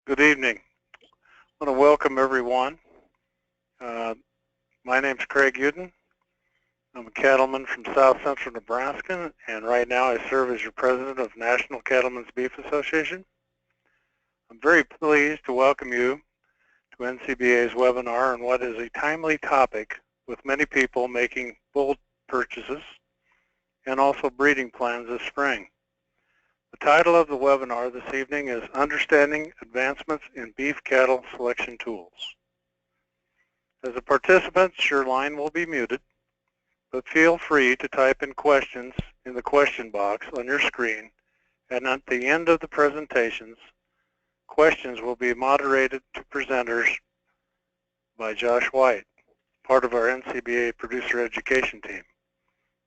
Good evening. I want to welcome everyone. Uh, my name's Craig Uden. I'm a cattleman from South Central Nebraska, and right now I serve as your president of National Cattlemen's Beef Association. I'm very pleased to welcome you to NCBA's webinar on what is a timely topic with many people making bull purchases and also breeding plans this spring. The title of the webinar this evening is Understanding Advancements in Beef Cattle Selection Tools. As a participant, your line will be muted, but feel free to type in questions in the question box on your screen, and at the end of the presentations, questions will be moderated to presenters by Josh White, part of our NCBA producer education team.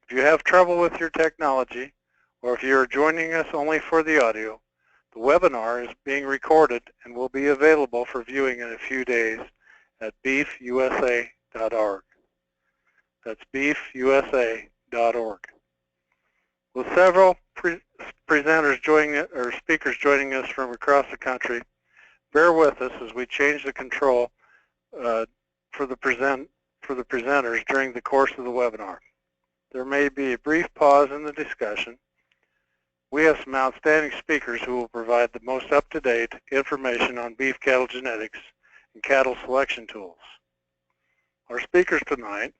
If you have trouble with your technology, or if you are joining us only for the audio, the webinar is being recorded and will be available for viewing in a few days at beefusa.org. That's beefusa.org. With several presenters speakers joining us from across the country, bear with us as we change the control for the presenters during the course of the webinar. There may be a brief pause in the discussion. We have some outstanding speakers who will provide the most up-to-date information on beef cattle genetics and cattle selection tools. Our speakers tonight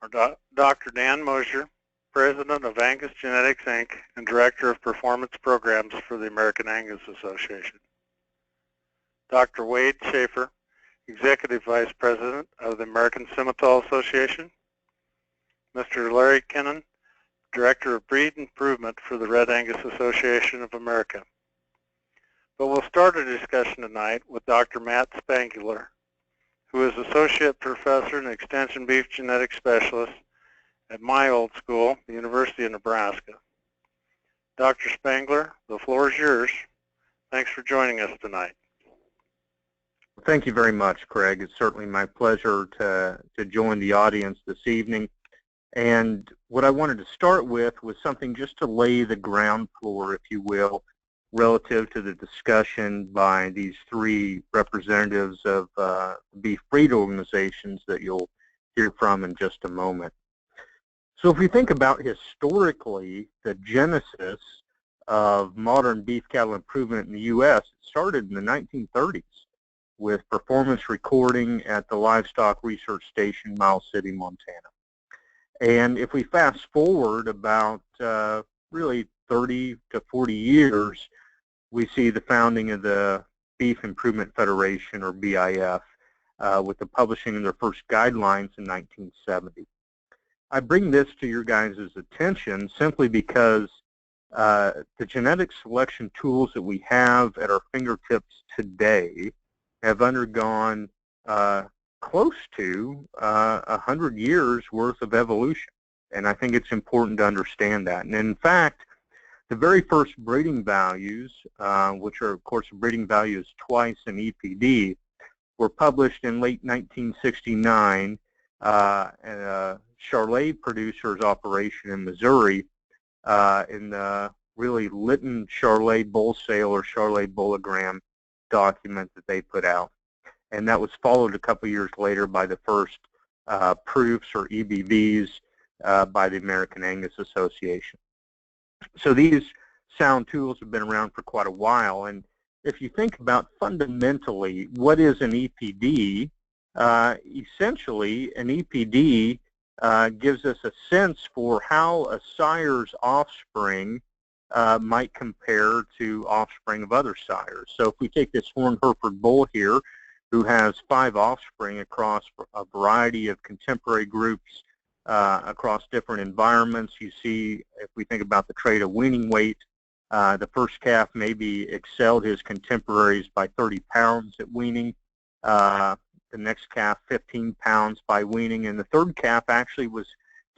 are Dr. Dan Mosier, President of Angus Genetics, Inc., and Director of Performance Programs for the American Angus Association. Dr. Wade Schaefer, Executive Vice President of the American Simmental Association. Mr. Larry Kennan, Director of Breed Improvement for the Red Angus Association of America. But we'll start a discussion tonight with Dr. Matt Spangler, who is Associate Professor and Extension Beef Genetics Specialist at my old school, the University of Nebraska. Dr. Spangler, the floor is yours. Thanks for joining us tonight. Thank you very much, Craig. It's certainly my pleasure to join the audience this evening. And what I wanted to start with was something just to lay the ground floor, if you will, relative to the discussion by these three representatives of beef breed organizations that you'll hear from in just a moment. So if we think about historically the genesis of modern beef cattle improvement in the U.S., it started in the 1930s with performance recording at the Livestock Research Station, Miles City, Montana. And if we fast forward about really 30 to 40 years, we see the founding of the Beef Improvement Federation, or BIF, with the publishing of their first guidelines in 1970. I bring this to your guys' attention simply because the genetic selection tools that we have at our fingertips today have undergone close to 100 years worth of evolution, and I think it's important to understand that. And in fact, the very first breeding values, which are of course breeding values twice in EPD, were published in late 1969 at a Charlet Producers operation in Missouri in the really Lytton Charlet Bull Sale or Charlet Bullogram document that they put out. And that was followed a couple years later by the first proofs or EBVs by the American Angus Association. So these sound tools have been around for quite a while, and if you think about fundamentally what is an EPD, essentially an EPD gives us a sense for how a sire's offspring might compare to offspring of other sires. So if we take this horned Hereford bull here, who has 5 offspring across a variety of contemporary groups across different environments. You see, if we think about the trait of weaning weight, the first calf maybe excelled his contemporaries by 30 pounds at weaning, the next calf 15 pounds by weaning, and the third calf actually was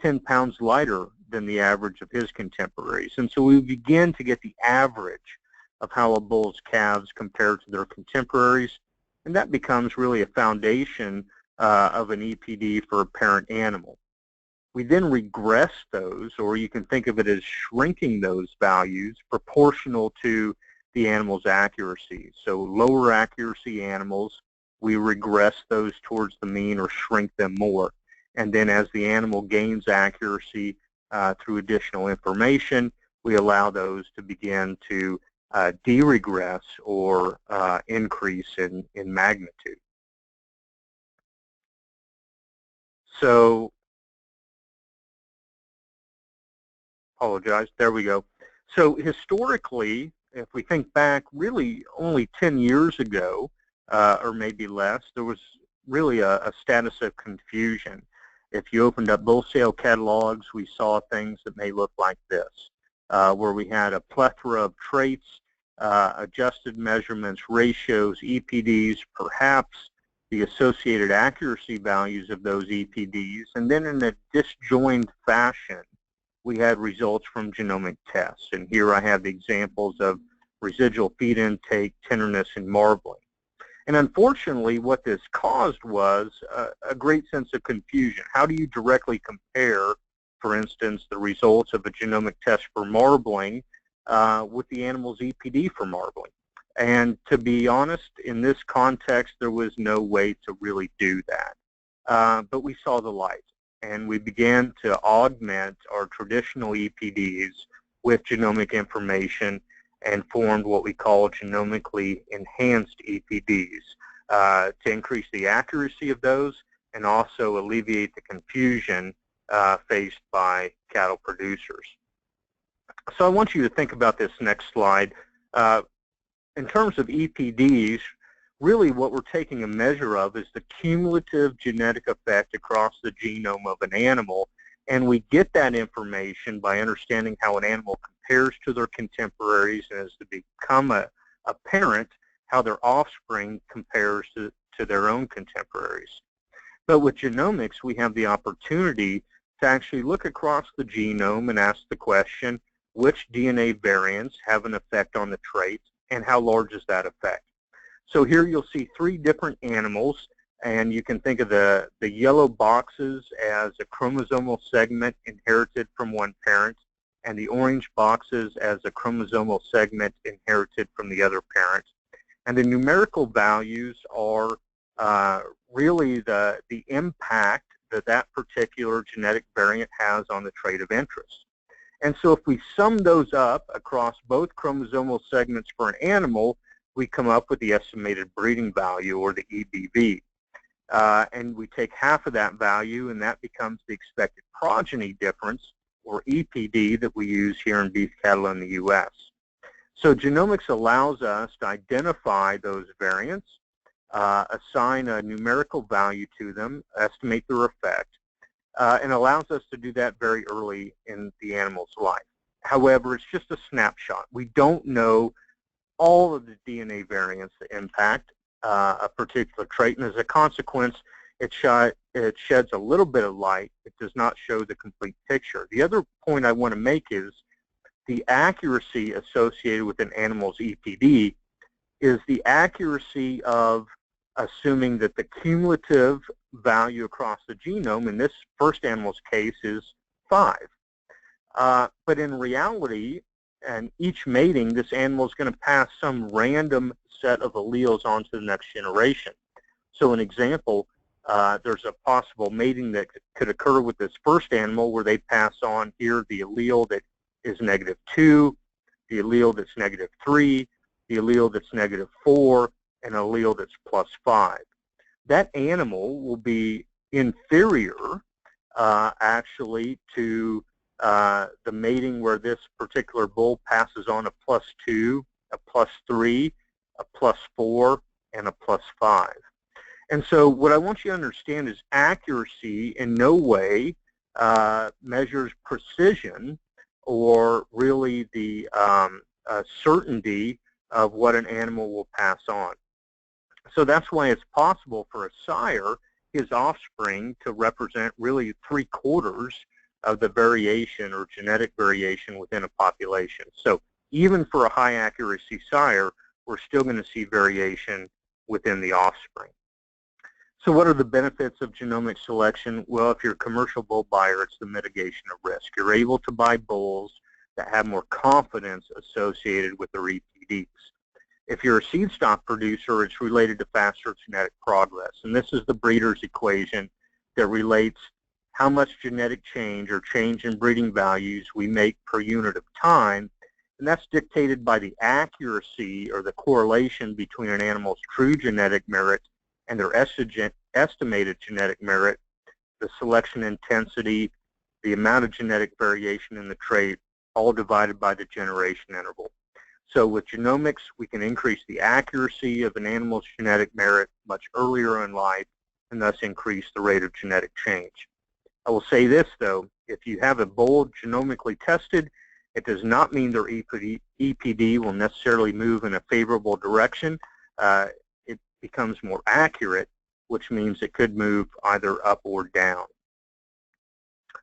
10 pounds lighter than the average of his contemporaries. And so we begin to get the average of how a bull's calves compare to their contemporaries. And that becomes really a foundation of an EPD for a parent animal. We then regress those, or you can think of it as shrinking those values proportional to the animal's accuracy. So lower accuracy animals, we regress those towards the mean or shrink them more. And then as the animal gains accuracy through additional information, we allow those to begin to de-regress or increase in magnitude. So, apologize, there we go. So historically, if we think back really only 10 years ago, or maybe less, there was really a status of confusion. If you opened up bull sale catalogs, we saw things that may look like this, where we had a plethora of traits, adjusted measurements, ratios, EPDs, perhaps the associated accuracy values of those EPDs, and then in a disjoined fashion, we had results from genomic tests. And here I have the examples of residual feed intake, tenderness, and marbling. And unfortunately, what this caused was a great sense of confusion. How do you directly compare, for instance, the results of a genomic test for marbling with the animal's EPD for marbling? And to be honest, in this context, there was no way to really do that. But we saw the light, and we began to augment our traditional EPDs with genomic information and formed what we call genomically enhanced EPDs to increase the accuracy of those and also alleviate the confusion faced by cattle producers. So I want you to think about this next slide. In terms of EPDs, really what we're taking a measure of is the cumulative genetic effect across the genome of an animal, and we get that information by understanding how an animal compares to their contemporaries, and as to become a parent, how their offspring compares to their own contemporaries. But with genomics, we have the opportunity to actually look across the genome and ask the question, which DNA variants have an effect on the trait, and how large is that effect? So here you'll see three different animals, and you can think of the yellow boxes as a chromosomal segment inherited from one parent, and the orange boxes as a chromosomal segment inherited from the other parent. And the numerical values are really the impact that particular genetic variant has on the trait of interest. And so if we sum those up across both chromosomal segments for an animal, we come up with the estimated breeding value, or the EBV. And we take half of that value, and that becomes the expected progeny difference, or EPD, that we use here in beef cattle in the U.S. So genomics allows us to identify those variants, assign a numerical value to them, estimate their effect, and allows us to do that very early in the animal's life. However, it's just a snapshot. We don't know all of the DNA variants that impact a particular trait, and as a consequence, it sheds a little bit of light. It does not show the complete picture. The other point I want to make is the accuracy associated with an animal's EPD is the accuracy of assuming that the cumulative value across the genome, in this first animal's case, is 5. But in reality, and each mating, this animal is going to pass some random set of alleles on to the next generation. So an example, there's a possible mating that could occur with this first animal where they pass on here the allele that is -2, the allele that's -3, the allele that's -4, and an allele that's +5. That animal will be inferior actually to the mating where this particular bull passes on a +2, a +3, a +4, and a +5. And so what I want you to understand is accuracy in no way measures precision or really the certainty of what an animal will pass on. So that's why it's possible for a sire, his offspring, to represent really 3/4 of the variation or genetic variation within a population. So even for a high accuracy sire, we're still going to see variation within the offspring. So what are the benefits of genomic selection? Well, if you're a commercial bull buyer, it's the mitigation of risk. You're able to buy bulls that have more confidence associated with their EPD. EPDs. If you're a seed stock producer, it's related to faster genetic progress. And this is the breeder's equation that relates how much genetic change or change in breeding values we make per unit of time. And that's dictated by the accuracy or the correlation between an animal's true genetic merit and their estimated genetic merit, the selection intensity, the amount of genetic variation in the trait, all divided by the generation interval. So with genomics, we can increase the accuracy of an animal's genetic merit much earlier in life and thus increase the rate of genetic change. I will say this, though, if you have a bull genomically tested, it does not mean their EPD will necessarily move in a favorable direction. It becomes more accurate, which means it could move either up or down.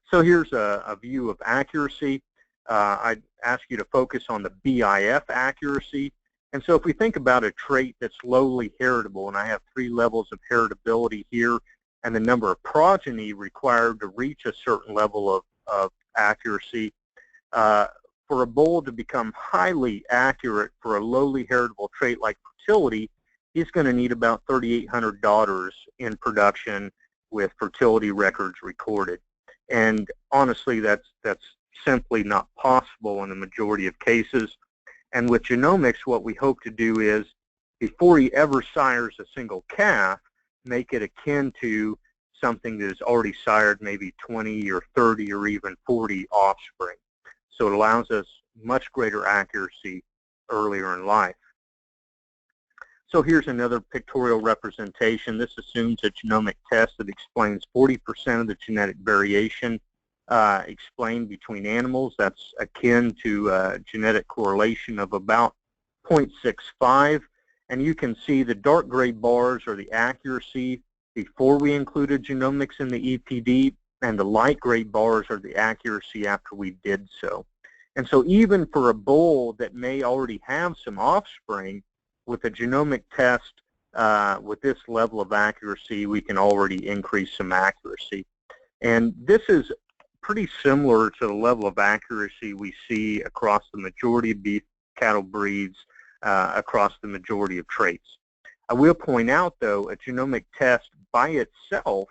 So here's a view of accuracy. I'd ask you to focus on the BIF accuracy. And so if we think about a trait that's lowly heritable, and I have 3 levels of heritability here, and the number of progeny required to reach a certain level of accuracy, for a bull to become highly accurate for a lowly heritable trait like fertility, he's going to need about 3,800 daughters in production with fertility records recorded. And honestly, that's simply not possible in the majority of cases. And with genomics, what we hope to do is, before he ever sires a single calf, make it akin to something that is already sired maybe 20 or 30 or even 40 offspring. So it allows us much greater accuracy earlier in life. So here's another pictorial representation. This assumes a genomic test that explains 40% of the genetic variation explained between animals. That's akin to a genetic correlation of about 0.65. And you can see the dark gray bars are the accuracy before we included genomics in the EPD, and the light gray bars are the accuracy after we did so. And so even for a bull that may already have some offspring, with a genomic test with this level of accuracy, we can already increase some accuracy. And this is pretty similar to the level of accuracy we see across the majority of beef cattle breeds, across the majority of traits. I will point out, though, a genomic test by itself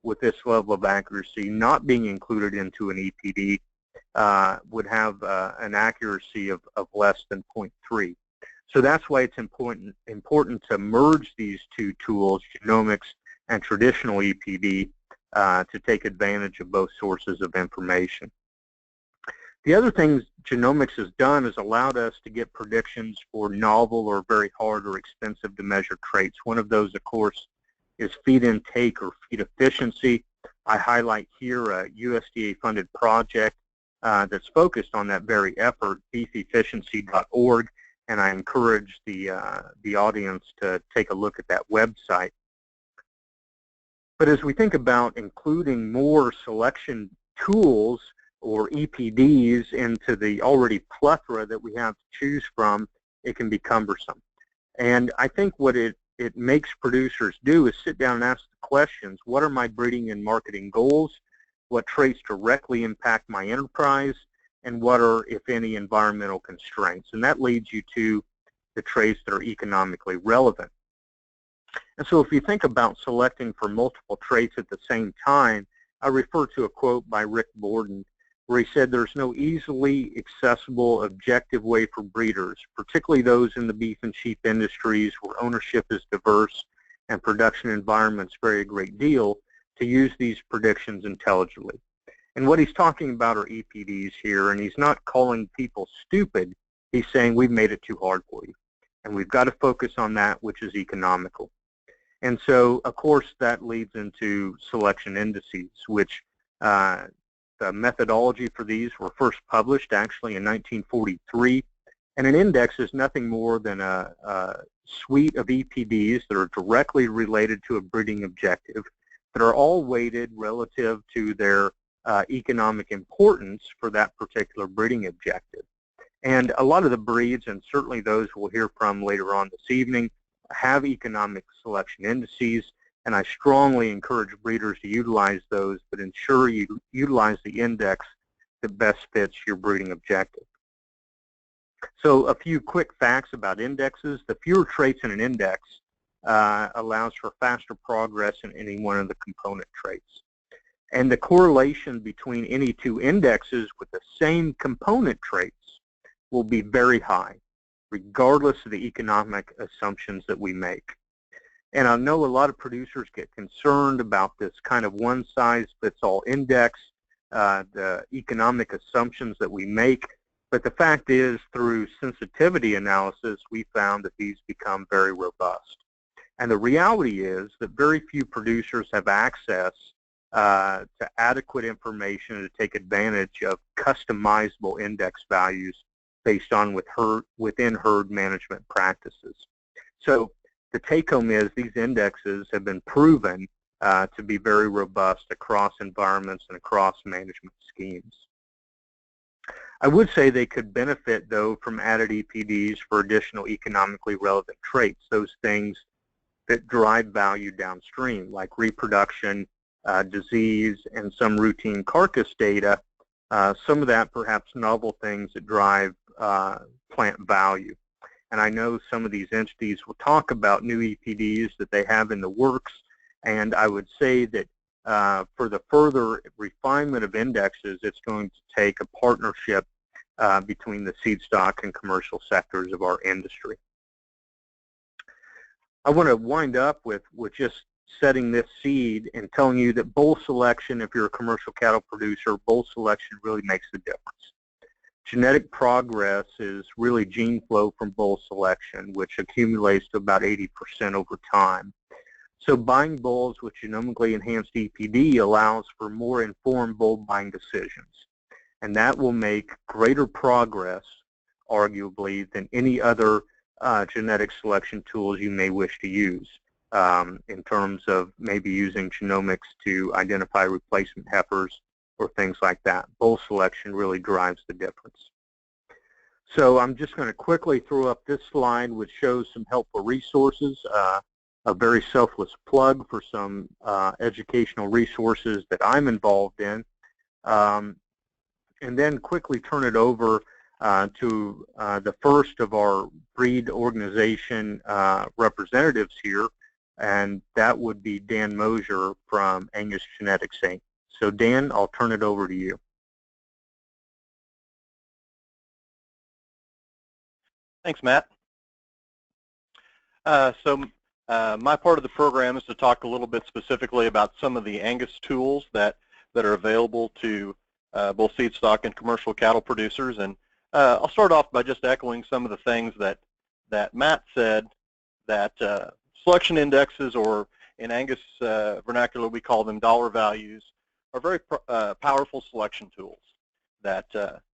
with this level of accuracy not being included into an EPD would have an accuracy of less than 0.3. So that's why it's important to merge these two tools, genomics and traditional EPD, to take advantage of both sources of information. The other things genomics has done is allowed us to get predictions for novel or very hard or expensive to measure traits. One of those, of course, is feed intake or feed efficiency. I highlight here a USDA-funded project that's focused on that very effort, beefefficiency.org, and I encourage the audience to take a look at that website. But as we think about including more selection tools or EPDs into the already plethora that we have to choose from, it can be cumbersome. And I think what it makes producers do is sit down and ask the questions: what are my breeding and marketing goals? What traits directly impact my enterprise? And what are, if any, environmental constraints? And that leads you to the traits that are economically relevant. And so if you think about selecting for multiple traits at the same time, I refer to a quote by Rick Borden where he said, "There's no easily accessible, objective way for breeders, particularly those in the beef and sheep industries where ownership is diverse and production environments vary a great deal, to use these predictions intelligently." And what he's talking about are EPDs here, and he's not calling people stupid. He's saying we've made it too hard for you, and we've got to focus on that which is economical. And so, of course, that leads into selection indices, which the methodology for these were first published actually in 1943. And an index is nothing more than a suite of EPDs that are directly related to a breeding objective that are all weighted relative to their economic importance for that particular breeding objective. And a lot of the breeds, and certainly those we'll hear from later on this evening, have economic selection indices, and I strongly encourage breeders to utilize those, but ensure you utilize the index that best fits your breeding objective. So a few quick facts about indexes. The fewer traits in an index allows for faster progress in any one of the component traits. And the correlation between any two indexes with the same component traits will be very high, regardless of the economic assumptions that we make. And I know a lot of producers get concerned about this kind of one-size-fits-all index, the economic assumptions that we make. But the fact is, through sensitivity analysis, we found that these become very robust. And the reality is that very few producers have access to adequate information to take advantage of customizable index values based on within herd management practices. So the take-home is these indexes have been proven to be very robust across environments and across management schemes. I would say they could benefit, though, from added EPDs for additional economically relevant traits, those things that drive value downstream, like reproduction, disease, and some routine carcass data, some of that perhaps novel things that drive plant value. And I know some of these entities will talk about new EPDs that they have in the works, and I would say that for the further refinement of indexes, it's going to take a partnership between the seed stock and commercial sectors of our industry. I want to wind up with just setting this seed and telling you that bull selection, if you're a commercial cattle producer, bull selection really makes the difference. Genetic progress is really gene flow from bull selection, which accumulates to about 80% over time. So buying bulls with genomically enhanced EPD allows for more informed bull buying decisions. And that will make greater progress, arguably, than any other genetic selection tools you may wish to use in terms of maybe using genomics to identify replacement heifers or things like that. Bull selection really drives the difference. So I'm just going to quickly throw up this slide, which shows some helpful resources, a very selfless plug for some educational resources that I'm involved in, and then quickly turn it over to the first of our breed organization representatives here, and that would be Dan Mosier from Angus Genetics Inc. So Dan, I'll turn it over to you. Thanks, Matt. My part of the program is to talk a little bit specifically about some of the Angus tools that are available to both seed stock and commercial cattle producers. And I'll start off by just echoing some of the things that Matt said, that selection indexes, or in Angus vernacular we call them dollar values, are very powerful selection tools. That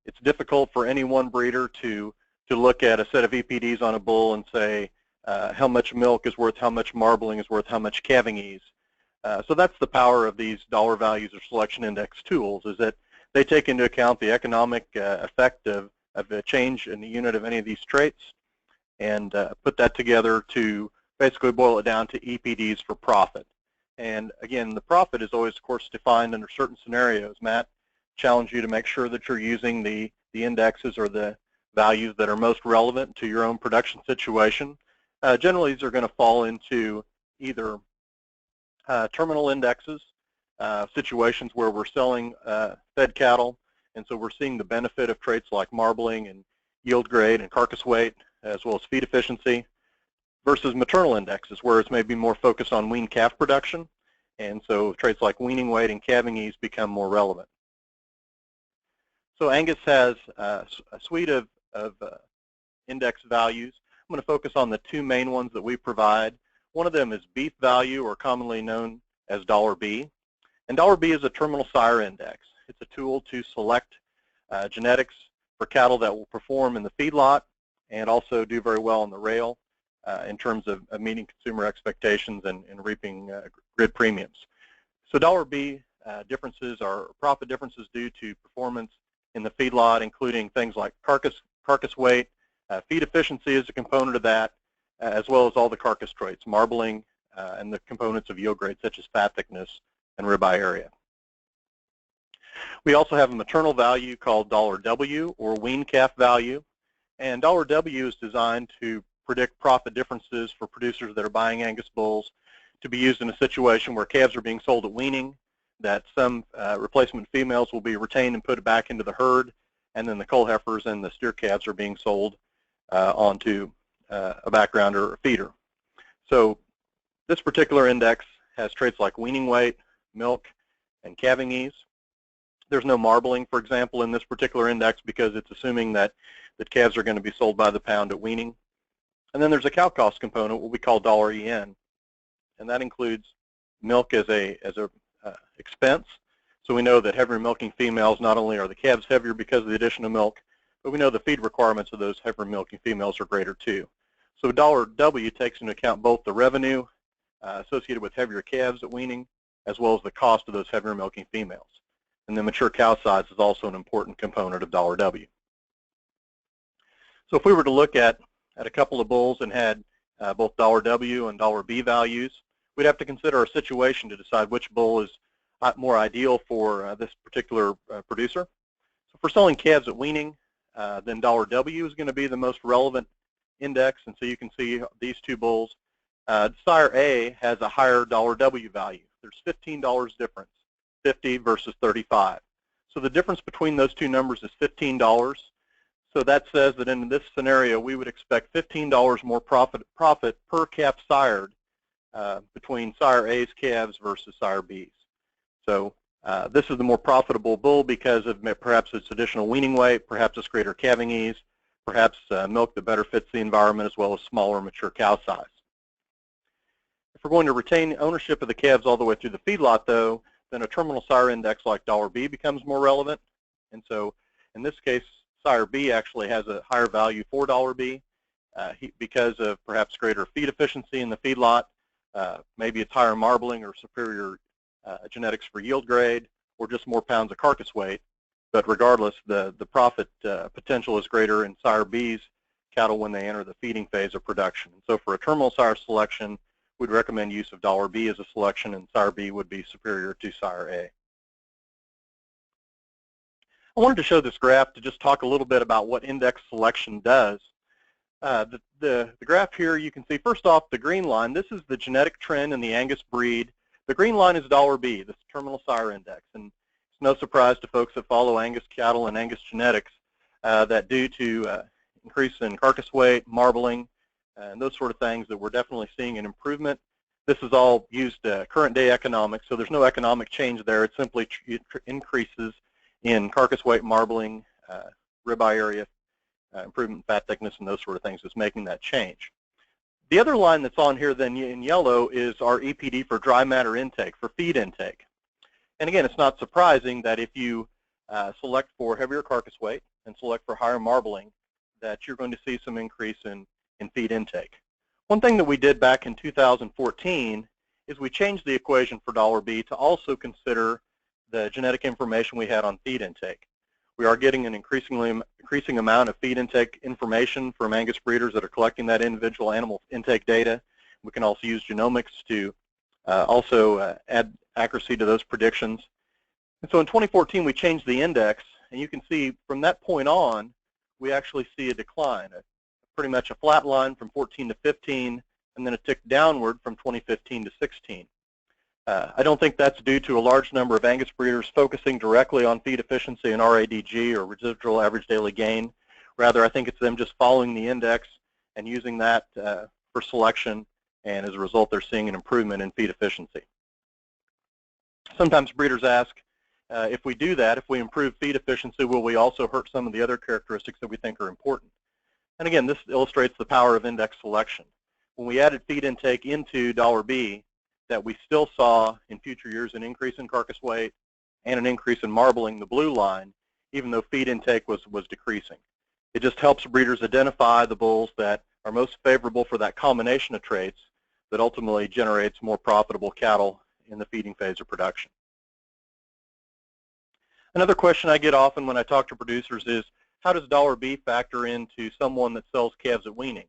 it's difficult for any one breeder to look at a set of EPDs on a bull and say how much milk is worth, how much marbling is worth, how much calving ease. So that's the power of these dollar values or selection index tools, is that they take into account the economic effect of a change in the unit of any of these traits, and put that together to basically boil it down to EPDs for profit. And again, the profit is always, of course, defined under certain scenarios. Matt challenged you to make sure that you're using the indexes or the values that are most relevant to your own production situation. Generally, these are going to fall into either terminal indexes, situations where we're selling fed cattle, and so we're seeing the benefit of traits like marbling and yield grade and carcass weight, as well as feed efficiency, versus maternal indexes, where it's maybe more focused on wean calf production, and so traits like weaning weight and calving ease become more relevant. So Angus has a suite of index values. I'm going to focus on the two main ones that we provide. One of them is beef value, or commonly known as $B. And $B is a terminal sire index. It's a tool to select genetics for cattle that will perform in the feedlot and also do very well in the rail in terms of meeting consumer expectations and reaping grid premiums. So $B differences are profit differences due to performance in the feedlot, including things like carcass weight, feed efficiency is a component of that, as well as all the carcass traits, marbling, and the components of yield grade such as fat thickness and ribeye area. We also have a maternal value called $W, or wean calf value, And $W is designed to predict profit differences for producers that are buying Angus bulls to be used in a situation where calves are being sold at weaning, that some replacement females will be retained and put back into the herd, and then the cull heifers and the steer calves are being sold onto a background or a feeder. So this particular index has traits like weaning weight, milk, and calving ease. There's no marbling, for example, in this particular index because it's assuming that calves are going to be sold by the pound at weaning. And then there's a cow cost component, what we call $EN, and that includes milk as a expense. So we know that heavier milking females, not only are the calves heavier because of the addition of milk, but we know the feed requirements of those heavier milking females are greater too. So $W takes into account both the revenue associated with heavier calves at weaning, as well as the cost of those heavier milking females. And the mature cow size is also an important component of $W. So if we were to look at a couple of bulls and had both $W and $B values, we'd have to consider our situation to decide which bull is more ideal for this particular producer. So for selling calves at weaning, then $W is going to be the most relevant index, and so you can see these two bulls. Sire A has a higher $W value. There's $15 difference, 50 versus 35. So the difference between those two numbers is $15. So that says that in this scenario, we would expect $15 more profit per calf sired between Sire A's calves versus Sire B's. So this is the more profitable bull because of perhaps its additional weaning weight, perhaps its greater calving ease, perhaps milk that better fits the environment, as well as smaller mature cow size. If we're going to retain ownership of the calves all the way through the feedlot, though, then a terminal sire index like $B becomes more relevant. And so in this case, Sire B actually has a higher value for $B because of perhaps greater feed efficiency in the feedlot. Maybe it's higher marbling or superior genetics for yield grade, or just more pounds of carcass weight. But regardless, the profit potential is greater in Sire B's cattle when they enter the feeding phase of production. So for a terminal sire selection, we'd recommend use of $B as a selection, and Sire B would be superior to Sire A. I wanted to show this graph to just talk a little bit about what index selection does. The graph here, you can see, first off, the green line. This is the genetic trend in the Angus breed. The green line is $B, this terminal sire index. And it's no surprise to folks that follow Angus cattle and Angus genetics that due to increase in carcass weight, marbling, and those sort of things, that we're definitely seeing an improvement. This is all used current day economics, so there's no economic change there. It simply increases in carcass weight, marbling, ribeye area, improvement in fat thickness, and those sort of things that's making that change. The other line that's on here then in yellow is our EPD for dry matter intake, for feed intake. And again, it's not surprising that if you select for heavier carcass weight and select for higher marbling, that you're going to see some increase in feed intake. One thing that we did back in 2014 is we changed the equation for $B to also consider the genetic information we had on feed intake. We are getting an increasing amount of feed intake information from Angus breeders that are collecting that individual animal intake data. We can also use genomics to also add accuracy to those predictions. And so in 2014, we changed the index, and you can see from that point on, we actually see a decline, pretty much a flat line from 14 to 15, and then a tick downward from 2015 to 16. I don't think that's due to a large number of Angus breeders focusing directly on feed efficiency and RADG, or residual average daily gain. Rather, I think it's them just following the index and using that for selection, and as a result, they're seeing an improvement in feed efficiency. Sometimes breeders ask, if we do that, if we improve feed efficiency, will we also hurt some of the other characteristics that we think are important? And again, this illustrates the power of index selection. When we added feed intake into $B, that we still saw in future years an increase in carcass weight and an increase in marbling, the blue line, even though feed intake was decreasing. It just helps breeders identify the bulls that are most favorable for that combination of traits that ultimately generates more profitable cattle in the feeding phase of production. Another question I get often when I talk to producers is, how does $B factor into someone that sells calves at weaning?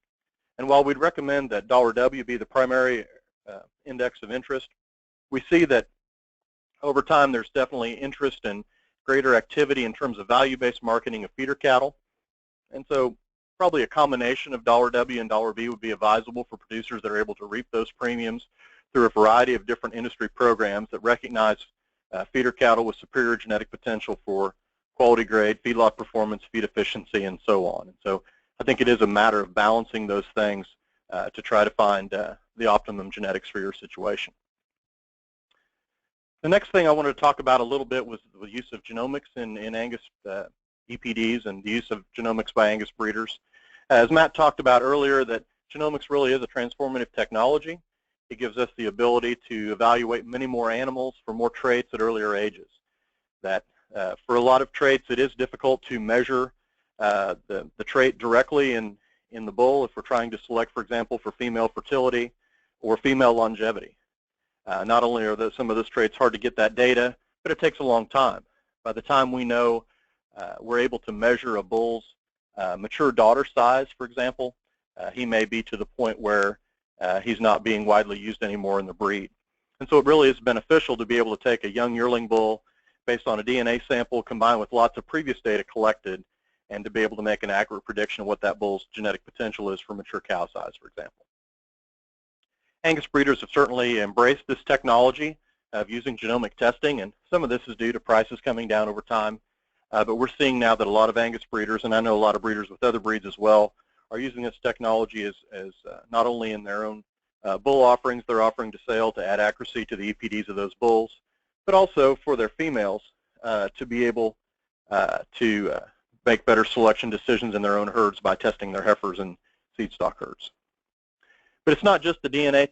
And while we'd recommend that $W be the primary index of interest, we see that over time there's definitely interest and greater activity in terms of value-based marketing of feeder cattle. And so probably a combination of $W and $B would be advisable for producers that are able to reap those premiums through a variety of different industry programs that recognize feeder cattle with superior genetic potential for quality grade, feedlot performance, feed efficiency, and so on. And so I think it is a matter of balancing those things to try to find the optimum genetics for your situation. The next thing I wanted to talk about a little bit was the use of genomics in Angus EPDs and the use of genomics by Angus breeders. As Matt talked about earlier, that genomics really is a transformative technology. It gives us the ability to evaluate many more animals for more traits at earlier ages. That for a lot of traits, it is difficult to measure the trait directly in the bull if we're trying to select, for example, for female fertility or female longevity. Not only are some of those traits hard to get that data, but it takes a long time. By the time we know we're able to measure a bull's mature daughter size, for example, he may be to the point where he's not being widely used anymore in the breed. And so it really is beneficial to be able to take a young yearling bull based on a DNA sample combined with lots of previous data collected and to be able to make an accurate prediction of what that bull's genetic potential is for mature cow size, for example. Angus breeders have certainly embraced this technology of using genomic testing, and some of this is due to prices coming down over time. But we're seeing now that a lot of Angus breeders, and I know a lot of breeders with other breeds as well, are using this technology as not only in their own bull offerings they're offering to sale to add accuracy to the EPDs of those bulls, but also for their females to be able to make better selection decisions in their own herds by testing their heifers and seed stock herds. But it's not just the DNA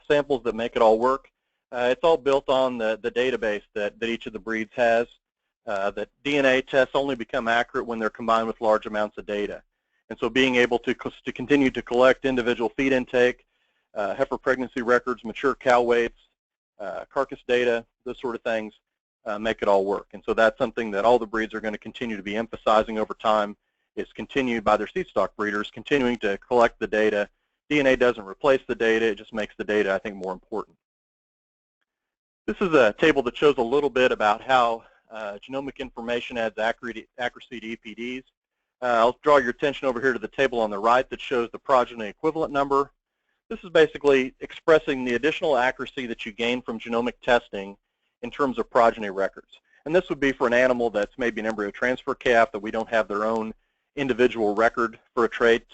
samples that make it all work. It's all built on the database that each of the breeds has. That DNA tests only become accurate when they're combined with large amounts of data. And so being able to continue to collect individual feed intake, heifer pregnancy records, mature cow weights, carcass data, those sort of things make it all work. And so that's something that all the breeds are going to continue to be emphasizing over time. Is continued by their seed stock breeders, continuing to collect the data. DNA doesn't replace the data, it just makes the data, I think, more important. This is a table that shows a little bit about how genomic information adds accuracy to EPDs. I'll draw your attention over here to the table on the right that shows the progeny equivalent number. This is basically expressing the additional accuracy that you gain from genomic testing in terms of progeny records. And this would be for an animal that's maybe an embryo transfer calf that we don't have their own individual record for a trait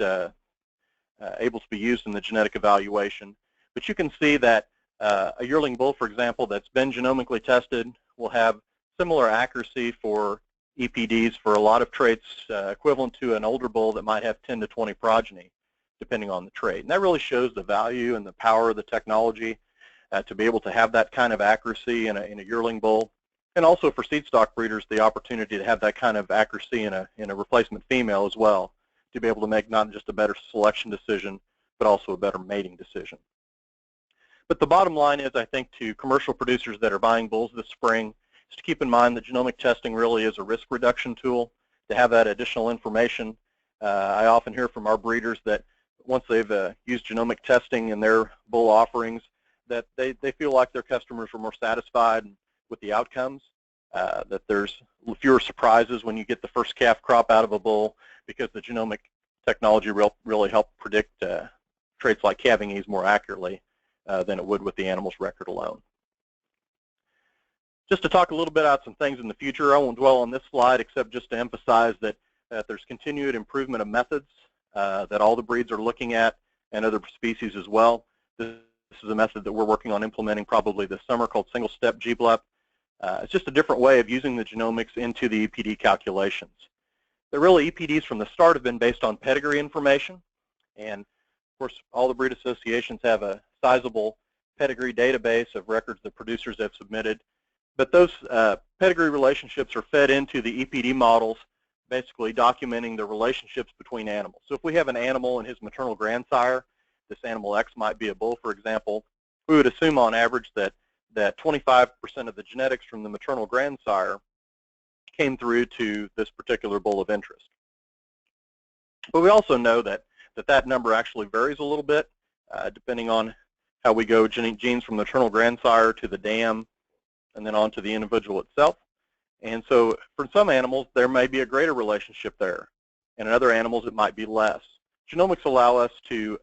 able to be used in the genetic evaluation. But you can see that a yearling bull, for example, that's been genomically tested will have similar accuracy for EPDs for a lot of traits equivalent to an older bull that might have 10 to 20 progeny, depending on the trait. And that really shows the value and the power of the technology to be able to have that kind of accuracy in a yearling bull. And also for seed stock breeders, the opportunity to have that kind of accuracy in a replacement female as well, to be able to make not just a better selection decision, but also a better mating decision. But the bottom line is, I think, to commercial producers that are buying bulls this spring, is to keep in mind that genomic testing really is a risk reduction tool, to have that additional information. I often hear from our breeders that once they've used genomic testing in their bull offerings, that they feel like their customers are more satisfied with the outcomes, that there's fewer surprises when you get the first calf crop out of a bull, because the genomic technology really helped predict traits like calving ease more accurately than it would with the animal's record alone. Just to talk a little bit about some things in the future, I won't dwell on this slide except just to emphasize that there's continued improvement of methods that all the breeds are looking at, and other species as well. This is a method that we're working on implementing probably this summer called single-step GBLEP. It's just a different way of using the genomics into the EPD calculations. The really EPDs from the start have been based on pedigree information, and of course all the breed associations have a sizable pedigree database of records that producers have submitted, but those pedigree relationships are fed into the EPD models, basically documenting the relationships between animals. So if we have an animal and his maternal grandsire, this animal X might be a bull, for example, we would assume on average that 25% of the genetics from the maternal grandsire came through to this particular bull of interest. But we also know that that number actually varies a little bit depending on how we go genes from the maternal grandsire to the dam and then on to the individual itself. And so for some animals, there may be a greater relationship there. and in other animals it might be less. Genomics allow us to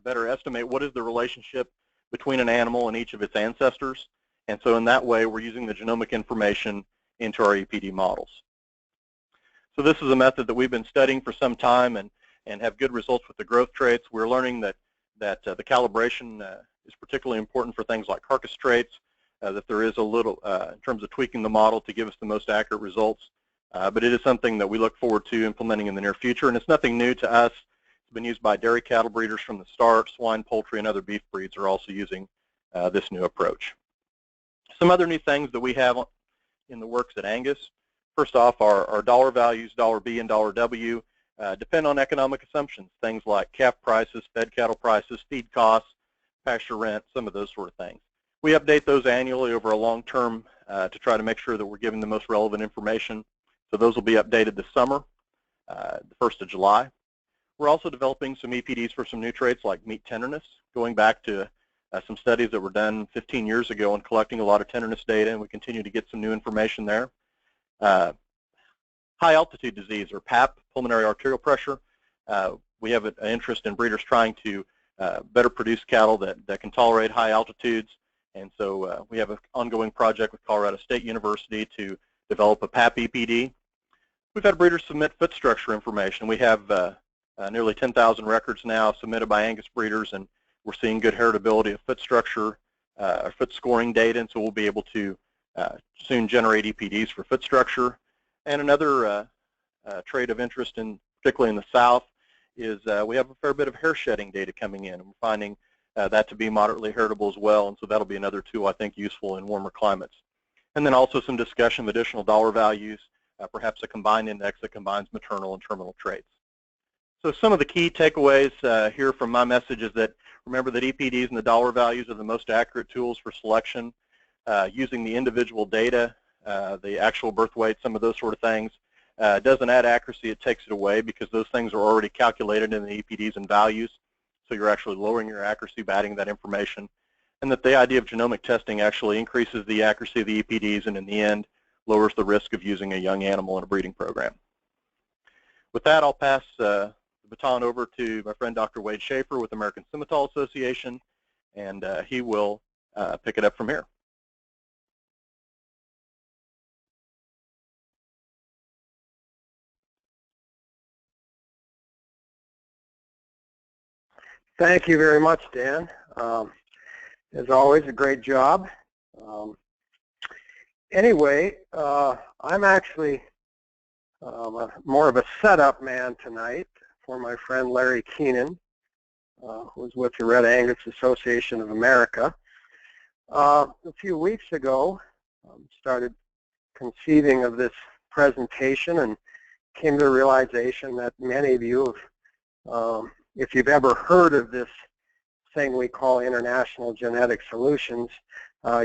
better estimate what is the relationship between an animal and each of its ancestors, and so in that way we're using the genomic information into our EPD models. So this is a method that we've been studying for some time and have good results with the growth traits. We're learning that the calibration is particularly important for things like carcass traits, that there is a little in terms of tweaking the model to give us the most accurate results. But it is something that we look forward to implementing in the near future, and it's nothing new to us. It's been used by dairy cattle breeders from the start. Swine, poultry, and other beef breeds are also using this new approach. Some other new things that we have in the works at Angus. First off, our dollar values, $B and $W, depend on economic assumptions, things like calf prices, fed cattle prices, feed costs, pasture rent, some of those sort of things. We update those annually over a long term to try to make sure that we're giving the most relevant information. So those will be updated this summer, the 1st of July. We're also developing some EPDs for some new traits like meat tenderness, going back to some studies that were done 15 years ago and collecting a lot of tenderness data, and we continue to get some new information there. High altitude disease, or PAP, pulmonary arterial pressure. We have an interest in breeders trying to better produce cattle that can tolerate high altitudes, and so we have an ongoing project with Colorado State University to develop a PAP EPD. We've had breeders submit foot structure information. We have nearly 10,000 records now submitted by Angus breeders, and we're seeing good heritability of foot structure, or foot scoring data, and so we'll be able to soon generate EPDs for foot structure. And another trait of interest, particularly in the south, is we have a fair bit of hair shedding data coming in, and we're finding that to be moderately heritable as well, and so that'll be another tool I think useful in warmer climates. And then also some discussion of additional dollar values, perhaps a combined index that combines maternal and terminal traits. So some of the key takeaways here from my message is that remember that EPDs and the dollar values are the most accurate tools for selection. Using the individual data, the actual birth weight, some of those sort of things, doesn't add accuracy, it takes it away because those things are already calculated in the EPDs and values, so you're actually lowering your accuracy by adding that information. And that the idea of genomic testing actually increases the accuracy of the EPDs and in the end lowers the risk of using a young animal in a breeding program. With that, I'll pass the baton over to my friend Dr. Wade Schaefer with American Simmental Association, and he will pick it up from here. Thank you very much, Dan. As always, a great job. Anyway, I'm actually more of a setup man tonight for my friend Larry Keenan, who's with the Red Angus Association of America. A few weeks ago, started conceiving of this presentation and came to the realization that many of you have, if you've ever heard of this thing we call International Genetic Solutions,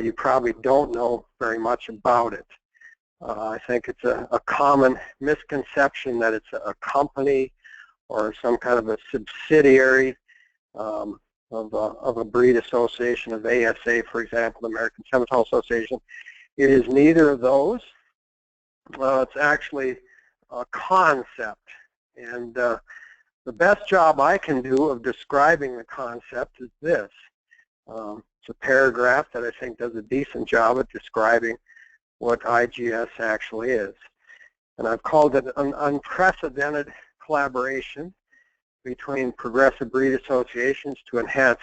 you probably don't know very much about it. I think it's a common misconception that it's a company or some kind of a subsidiary of a breed association, of ASA, for example, the American Simmental Association. It is neither of those. It's actually a concept, and the best job I can do of describing the concept is this. It's a paragraph that I think does a decent job at describing what IGS actually is. And I've called it an unprecedented collaboration between progressive breed associations to enhance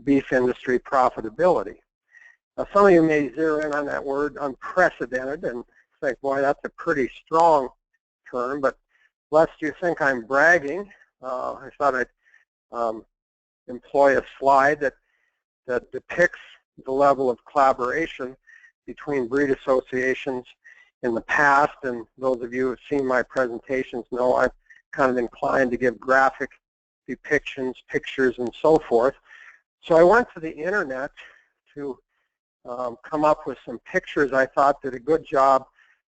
beef industry profitability. Now, some of you may zero in on that word unprecedented and think, boy, that's a pretty strong term, but lest you think I'm bragging, I thought I'd employ a slide that depicts the level of collaboration between breed associations in the past, and those of you who have seen my presentations know I'm kind of inclined to give graphic depictions, pictures, and so forth. So I went to the internet to come up with some pictures I thought did a good job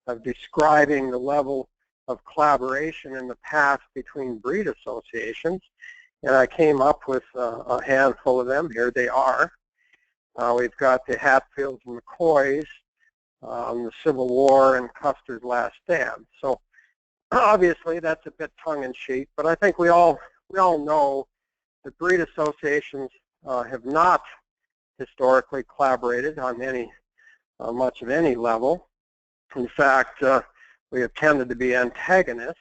of describing the level of collaboration in the past between breed associations, and I came up with a handful of them. Here they are. We've got the Hatfields and McCoys, the Civil War, and Custer's Last Stand. So obviously that's a bit tongue-in-cheek, but I think we all know that breed associations have not historically collaborated on much of any level. In fact, we have tended to be antagonists,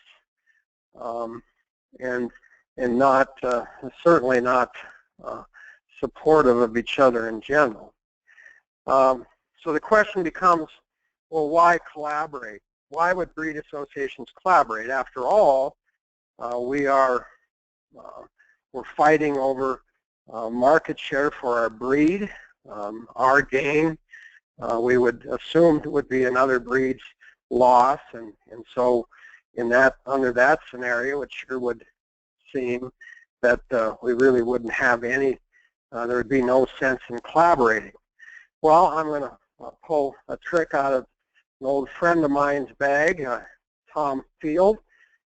and not certainly not supportive of each other in general. So the question becomes, well, why collaborate? Why would breed associations collaborate? After all, we're fighting over market share for our breed. Our gain, we would assume, would be another breed's loss, and so under that scenario, it sure would seem that we really wouldn't have any. There would be no sense in collaborating. Well, I'm going to pull a trick out of an old friend of mine's bag, Tom Field.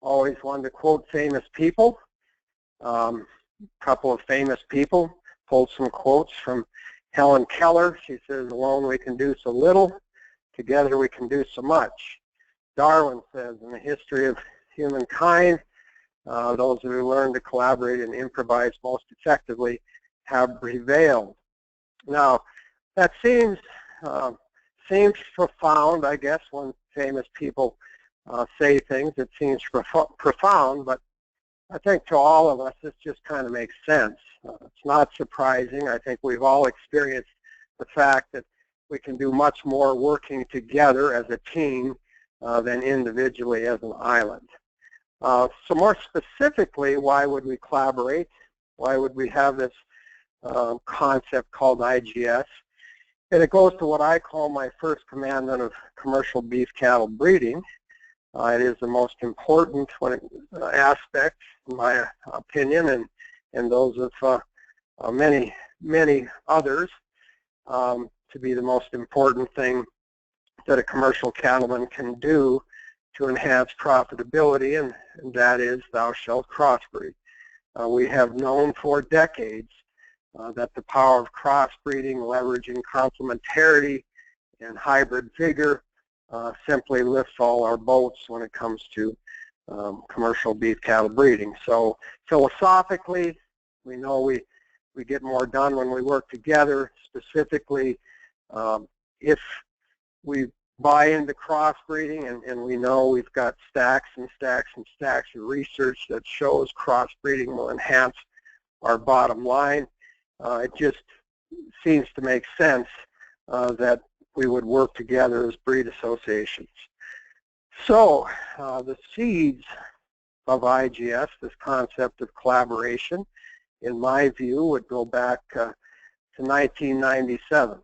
Always wanted to quote famous people. Couple of famous people. Pulled some quotes from Helen Keller. She says, "Alone we can do so little. Together we can do so much." Darwin says, "In the history of humankind, those who learn to collaborate and improvise most effectively have prevailed." Now, that seems profound, I guess, when famous people say things. It seems profound, but I think to all of us, this just kind of makes sense. It's not surprising. I think we've all experienced the fact that we can do much more working together as a team than individually as an island. So more specifically, why would we collaborate? Why would we have this concept called IGS? And it goes to what I call my first commandment of commercial beef cattle breeding. It is the most important aspect, in my opinion, and those of many others, to be the most important thing that a commercial cattleman can do to enhance profitability, and that is, thou shalt crossbreed. We have known for decades that the power of crossbreeding, leveraging complementarity, and hybrid vigor simply lifts all our boats when it comes to commercial beef cattle breeding. So philosophically, we know we get more done when we work together. Specifically, if we buy into crossbreeding, and we know we've got stacks and stacks and stacks of research that shows crossbreeding will enhance our bottom line, it just seems to make sense that we would work together as breed associations. So the seeds of IGS, this concept of collaboration, in my view, would go back to 1997.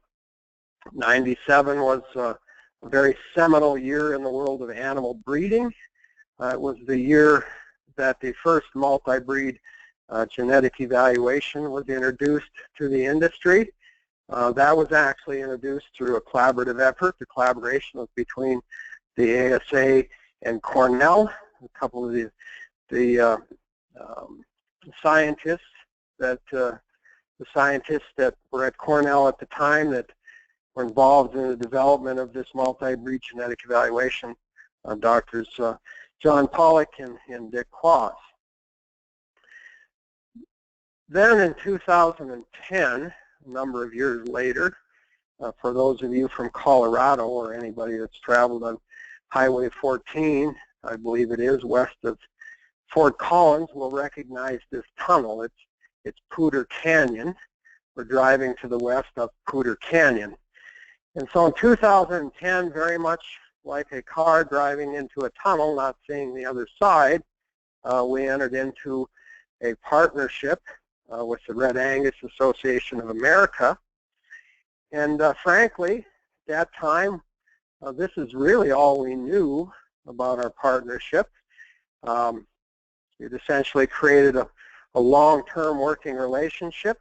97 was a very seminal year in the world of animal breeding. It was the year that the first multi-breed genetic evaluation was introduced to the industry. That was actually introduced through a collaborative effort. The collaboration was between the ASA and Cornell. A couple of the scientists that were at Cornell at the time that were involved in the development of this multi-breed genetic evaluation, Doctors John Pollock and Dick Quass. Then in 2010, a number of years later, for those of you from Colorado or anybody that's traveled on Highway 14, I believe it is, west of Fort Collins, will recognize this tunnel. It's Poudre Canyon. We're driving to the west of Poudre Canyon. And so in 2010, very much like a car driving into a tunnel, not seeing the other side, we entered into a partnership with the Red Angus Association of America. And frankly, at that time, this is really all we knew about our partnership. It essentially created a long-term working relationship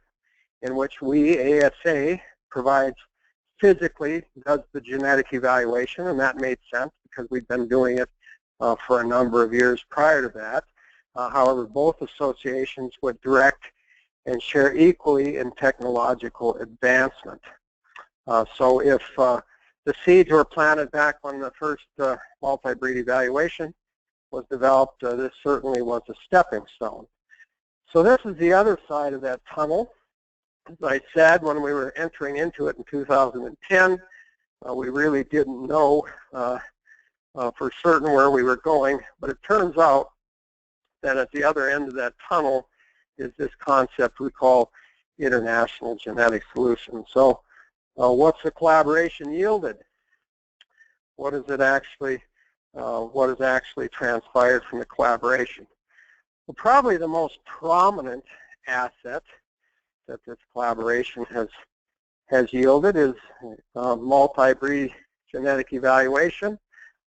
in which we, ASA, provides physically, does the genetic evaluation, and that made sense because we've been doing it for a number of years prior to that. However, both associations would direct and share equally in technological advancement. So if the seeds were planted back when the first multi-breed evaluation was developed, this certainly was a stepping stone. So this is the other side of that tunnel. As I said, when we were entering into it in 2010, we really didn't know for certain where we were going, but it turns out that at the other end of that tunnel is this concept we call international genetic solutions. So what's the collaboration yielded? What has actually transpired from the collaboration? Well, probably the most prominent asset that this collaboration has yielded is multi-breed genetic evaluation.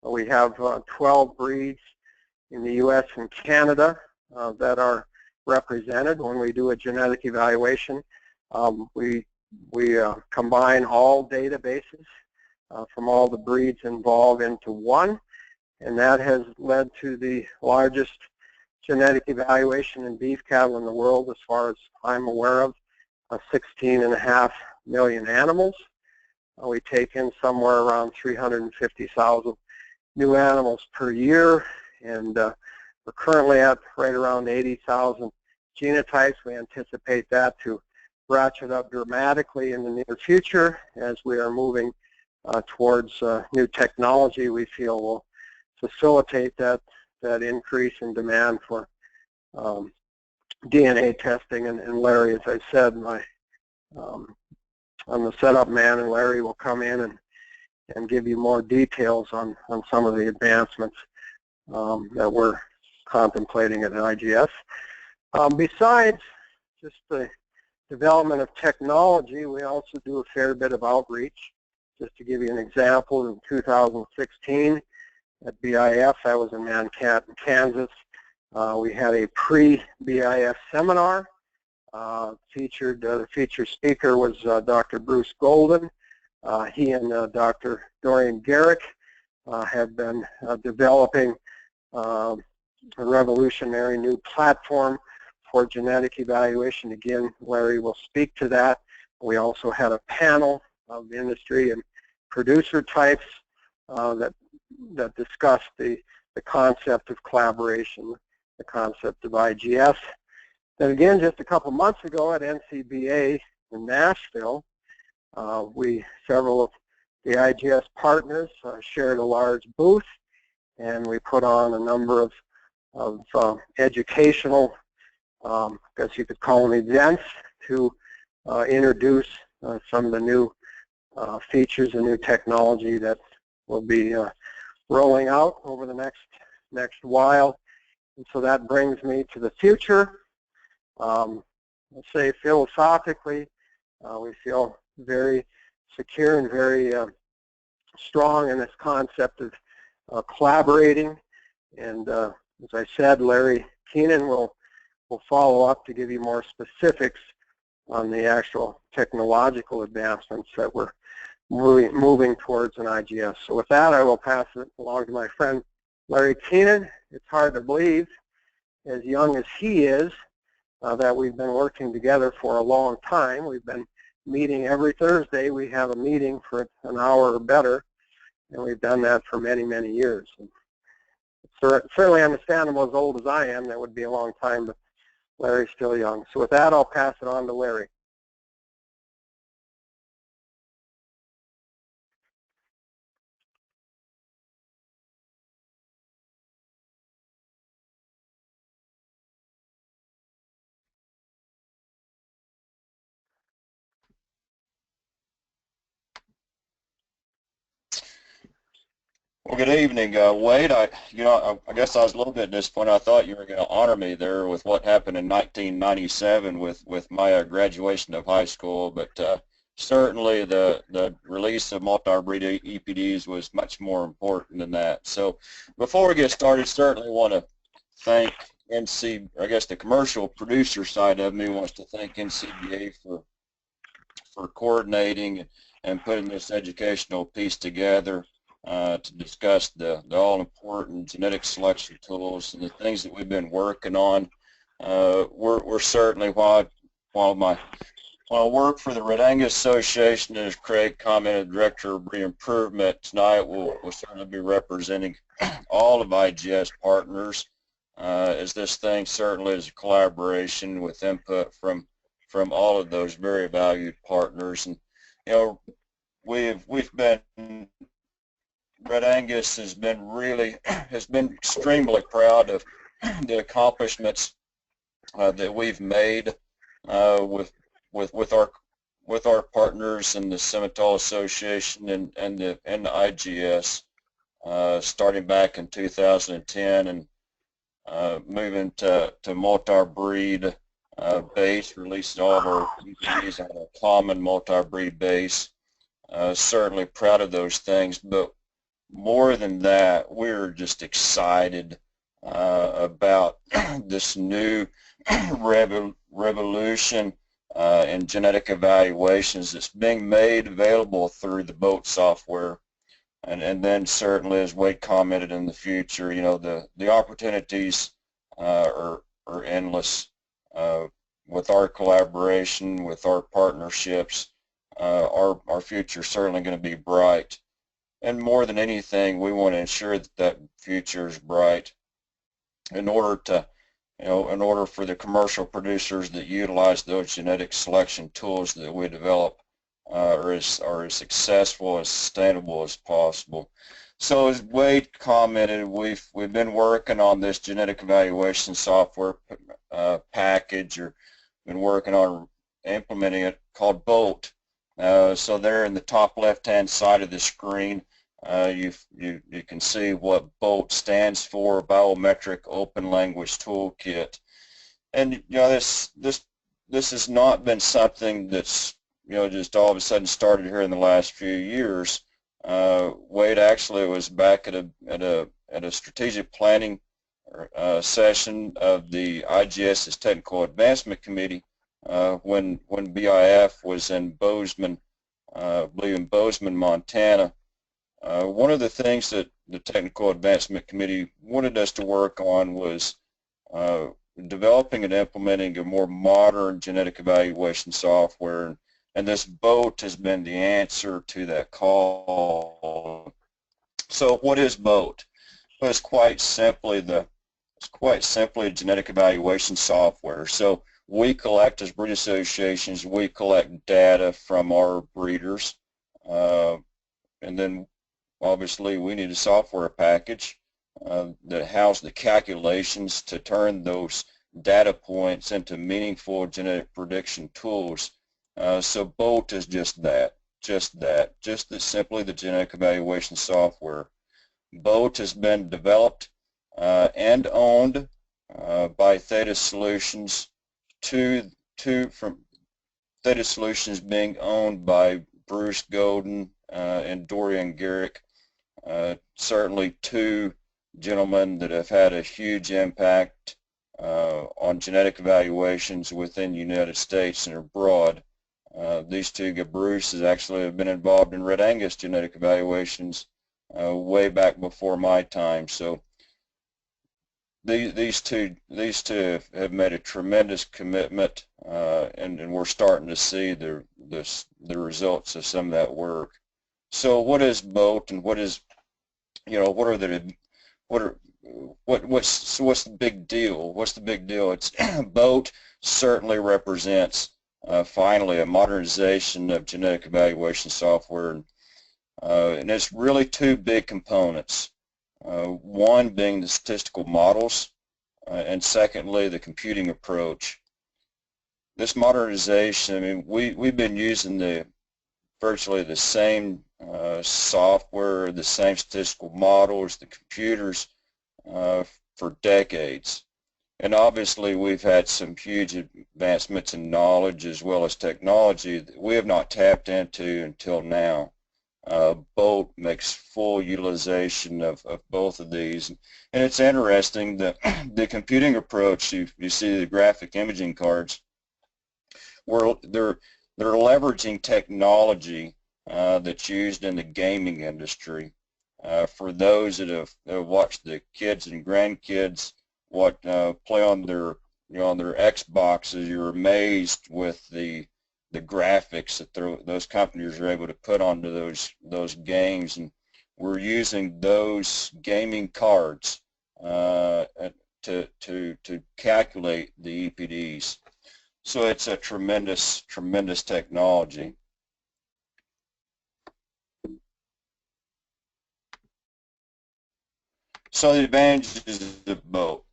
We have 12 breeds in the U.S. and Canada that are represented when we do a genetic evaluation. We combine all databases from all the breeds involved into one, and that has led to the largest genetic evaluation in beef cattle in the world, as far as I'm aware of, 16.5 million animals. We take in somewhere around 350,000 new animals per year, and we're currently at right around 80,000 genotypes. We anticipate that to ratchet up dramatically in the near future as we are moving towards new technology we feel will facilitate that increase in demand for DNA testing. And Larry, as I said, I'm the setup man, and Larry will come in and give you more details on some of the advancements that we're contemplating at IGS. Besides just the development of technology, we also do a fair bit of outreach. Just to give you an example, in 2016 at BIF, I was in Manhattan, Kansas. We had a pre-BIF seminar. The featured speaker was Dr. Bruce Golden. He and Dr. Dorian Garrick have been developing a revolutionary new platform for genetic evaluation. Again, Larry will speak to that. We also had a panel of industry and producer types that discussed the concept of collaboration, the concept of IGS. Then again, just a couple months ago at NCBA in Nashville, several of the IGS partners shared a large booth, and we put on a number of educational, I guess you could call them events, to introduce some of the new features and new technology that will be rolling out over the next while. And so that brings me to the future. Let's say philosophically, we feel very secure and very strong in this concept of collaborating. And as I said, Larry Keenan will follow up to give you more specifics on the actual technological advancements that we're moving towards in IGS. So with that, I will pass it along to my friend Larry Keenan. It's hard to believe, as young as he is, that we've been working together for a long time. We've been meeting every Thursday. We have a meeting for an hour or better, and we've done that for many, many years. And it's certainly understandable, as old as I am, that would be a long time, but Larry's still young. So with that, I'll pass it on to Larry. Well, good evening, Wade. I guess I was a little bit disappointed. I thought you were going to honor me there with what happened in 1997 with my graduation of high school, but certainly the release of multi-breed EPDs was much more important than that. So before we get started, certainly want to thank the commercial producer side of me wants to thank NCBA for coordinating and putting this educational piece together. To discuss the all-important genetic selection tools and the things that we've been working on. We're certainly, while my Well, I work for the Red Angus Association, as Craig commented, Director of Breed Improvement. Tonight we'll certainly be representing all of IGS partners, as this thing certainly is a collaboration with input from all of those very valued partners. And you know, we've been, Red Angus has been extremely proud of the accomplishments that we've made with our partners in the Simmental Association and the IGS, starting back in 2010 and moving to multi-breed base, releasing all of our EPs on a common multi-breed base. Certainly proud of those things, but more than that, we're just excited about this new revolution in genetic evaluations that's being made available through the BOAT software. And then certainly, as Wade commented, in the future, you know, the opportunities are endless with our collaboration, with our partnerships. Our future is certainly going to be bright. And more than anything, we want to ensure that that future is bright in order to, you know, in order for the commercial producers that utilize those genetic selection tools that we develop are as successful, as sustainable as possible. So as Wade commented, we've been working on this genetic evaluation software package, or been working on implementing it, called BOAT. So there in the top left-hand side of the screen, you can see what BOAT stands for, Biometric Open Language Toolkit. And you know, this has not been something that's, you know, just all of a sudden started here in the last few years. Wade actually was back at a strategic planning session of the IGS's Technical Advancement Committee when BIF was in Bozeman, I believe in Bozeman, Montana. One of the things that the Technical Advancement Committee wanted us to work on was developing and implementing a more modern genetic evaluation software, and this BOAT has been the answer to that call. So what is BOAT? Well, it's quite simply genetic evaluation software. So we collect, as breed associations, we collect data from our breeders, and then obviously we need a software package that houses the calculations to turn those data points into meaningful genetic prediction tools. So BOAT is just simply the genetic evaluation software. BOAT has been developed and owned by Theta Solutions, from Theta Solutions being owned by Bruce Golden and Dorian Garrick, certainly two gentlemen that have had a huge impact on genetic evaluations within the United States and abroad. These two, Bruce has actually been involved in Red Angus genetic evaluations way back before my time. So these two have made a tremendous commitment, and we're starting to see the results of some of that work. So what is BOAT, and what's the big deal? What's the big deal? It's BOAT certainly represents finally a modernization of genetic evaluation software, and it's really two big components. One being the statistical models, and secondly the computing approach. This modernization, I mean, we've been using virtually the same software, the same statistical models, the computers for decades. And obviously we've had some huge advancements in knowledge as well as technology that we have not tapped into until now. BOAT makes full utilization of both of these. And it's interesting that the computing approach, you see the graphic imaging cards, where they're leveraging technology that's used in the gaming industry. For those that have watched the kids and grandkids play on their Xboxes, you're amazed with the the graphics that those companies are able to put onto those games, and we're using those gaming cards to calculate the EPDs. So it's a tremendous technology. So the advantages of the boat.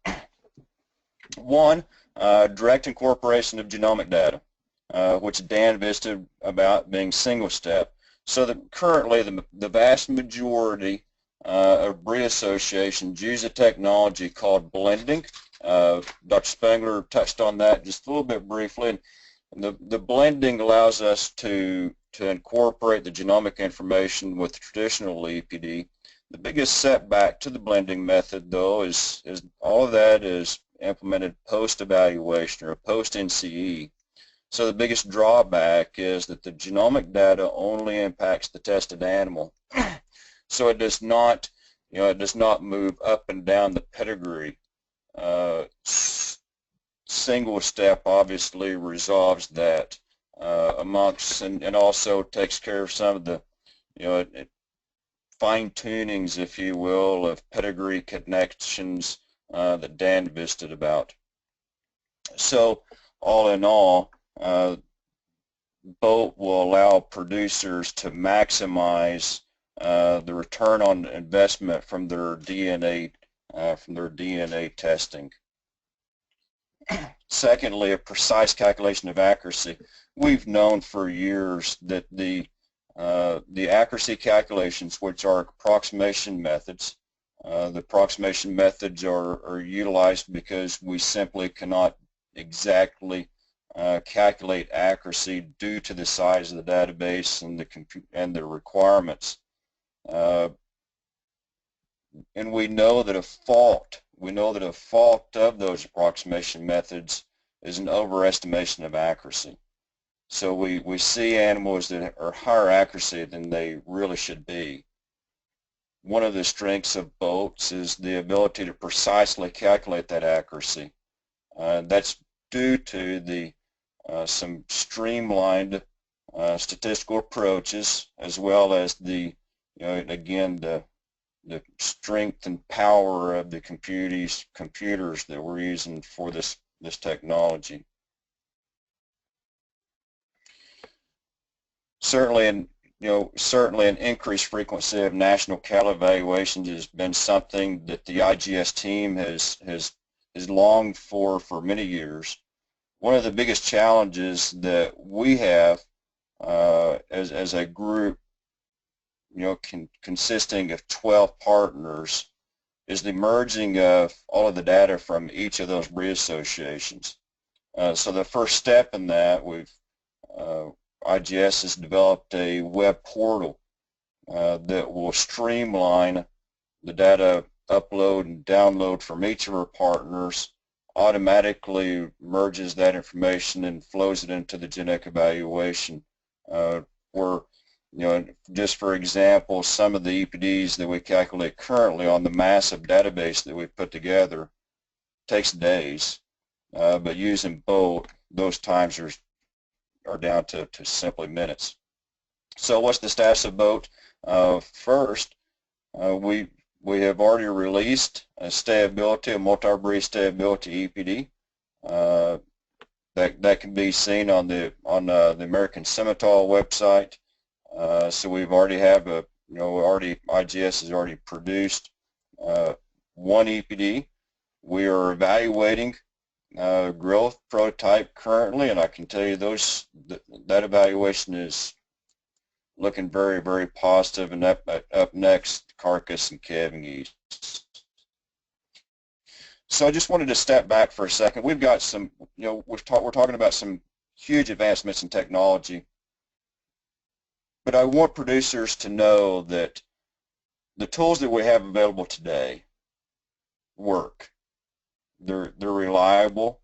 One, direct incorporation of genomic data, which Dan visited about being single step. So that currently the vast majority of breed associations use a technology called blending. Dr. Spengler touched on that just a little bit briefly. And the blending allows us to incorporate the genomic information with the traditional EPD. The biggest setback to the blending method, though, is all of that is implemented post-evaluation or post-NCE. So the biggest drawback is that the genomic data only impacts the tested animal. So it does not, it does not move up and down the pedigree. Single step obviously resolves that amongst, and also takes care of some of the, fine-tunings, if you will, of pedigree connections that Dan visited about. So all in all, BOAT will allow producers to maximize the return on investment from their DNA testing. Secondly, a precise calculation of accuracy. We've known for years that the accuracy calculations, which are approximation methods, the approximation methods are utilized because we simply cannot exactly calculate accuracy due to the size of the database and the requirements. And we know that a fault of those approximation methods is an overestimation of accuracy. So we see animals that are higher accuracy than they really should be. One of the strengths of boats is the ability to precisely calculate that accuracy. That's due to the some streamlined statistical approaches, as well as the, again, the strength and power of the computers that we're using for this technology. Certainly an increased frequency of national cattle evaluations has been something that the IGS team has longed for many years. One of the biggest challenges that we have as a group, consisting of 12 partners, is the merging of all of the data from each of those breed associations. So the first step in that, IGS has developed a web portal that will streamline the data upload and download from each of our partners, automatically merges that information and flows it into the genetic evaluation. Where, just for example, some of the EPDs that we calculate currently on the massive database that we've put together takes days, but using BOAT, those times are down to simply minutes. So what's the status of BOAT? First, we have already released a multi-breed stayability EPD. That can be seen on the American Simmental website. So we've already have IGS has already produced one EPD. We are evaluating growth prototype currently, and I can tell you that evaluation is looking very, very positive. And up next, carcass and calving yeast. So I just wanted to step back for a second. We've got some, we're talking about some huge advancements in technology, but I want producers to know that the tools that we have available today work. They're reliable,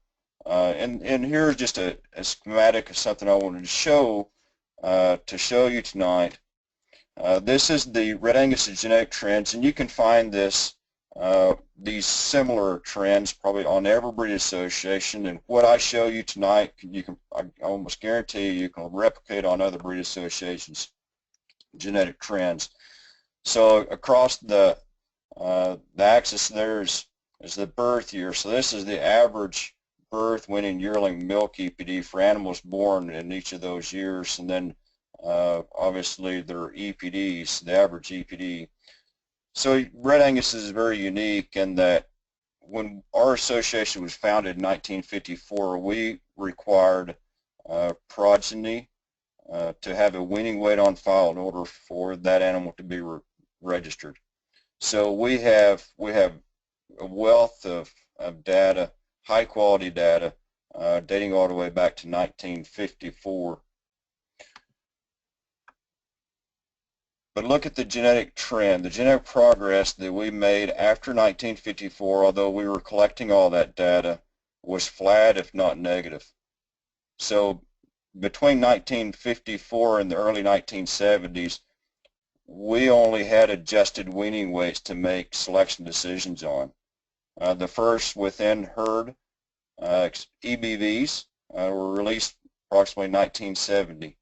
and here's just a schematic of something I wanted to show you tonight. This is the Red Angus genetic trends, and you can find this these similar trends probably on every breed association, and what I show you tonight, I almost guarantee you can replicate on other breed associations genetic trends. So across the axis there is the birth year. So this is the average birth, winning, yearling, milk EPD for animals born in each of those years, and then obviously their EPDs, the average EPD. So Red Angus is very unique in that when our association was founded in 1954, we required progeny to have a weaning weight on file in order for that animal to be registered. So we have a wealth of data, high quality data, dating all the way back to 1954. But look at the genetic trend, the genetic progress that we made after 1954, although we were collecting all that data, was flat if not negative. So between 1954 and the early 1970s, we only had adjusted weaning weights to make selection decisions on. The first within herd EBVs were released approximately 1970.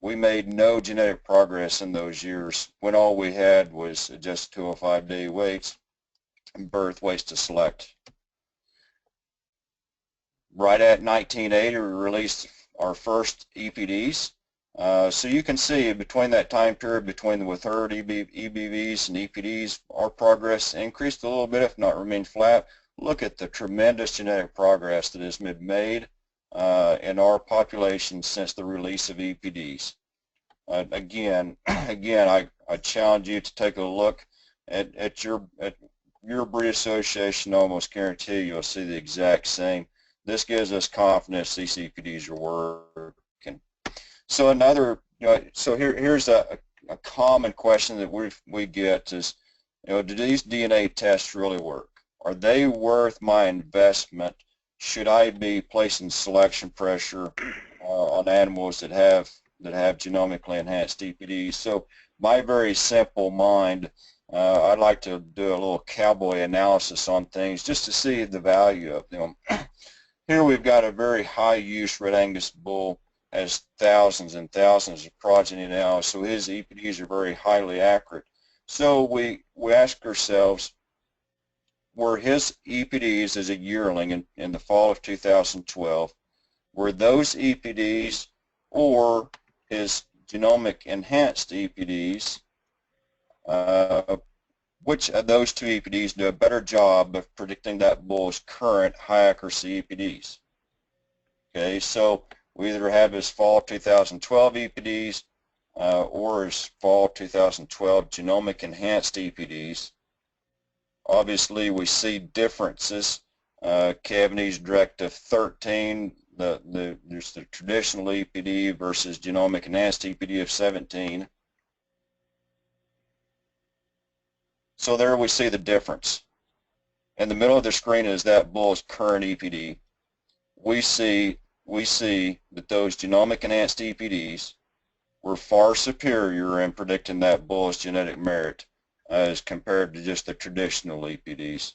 We made no genetic progress in those years when all we had was just 205-day weights and birth weights to select. Right at 1980, we released our first EPDs. So you can see between that time period, between the with herd EBVs and EPDs, our progress increased a little bit, if not remained flat. Look at the tremendous genetic progress that has been made in our population since the release of EPDs. Again, I challenge you to take a look at your breed association. I almost guarantee you'll see the exact same. This gives us confidence these EPDs are working. So here's a common question that we get is, do these DNA tests really work? Are they worth my investment? Should I be placing selection pressure on animals that have genomically enhanced EPDs? So my very simple mind, I'd like to do a little cowboy analysis on things just to see the value of them. Here we've got a very high use Red Angus bull, has thousands and thousands of progeny now, so his EPDs are very highly accurate. So we ask ourselves, were his EPDs as a yearling in the fall of 2012, were those EPDs or his genomic enhanced EPDs, which of those two EPDs do a better job of predicting that bull's current high accuracy EPDs? Okay, so we either have his fall 2012 EPDs or his fall 2012 genomic enhanced EPDs. Obviously, we see differences. Cavaney's directive 13, there's the traditional EPD versus genomic enhanced EPD of 17. So there we see the difference. In the middle of the screen is that bull's current EPD. We see that those genomic enhanced EPDs were far superior in predicting that bull's genetic merit as compared to just the traditional EPDs.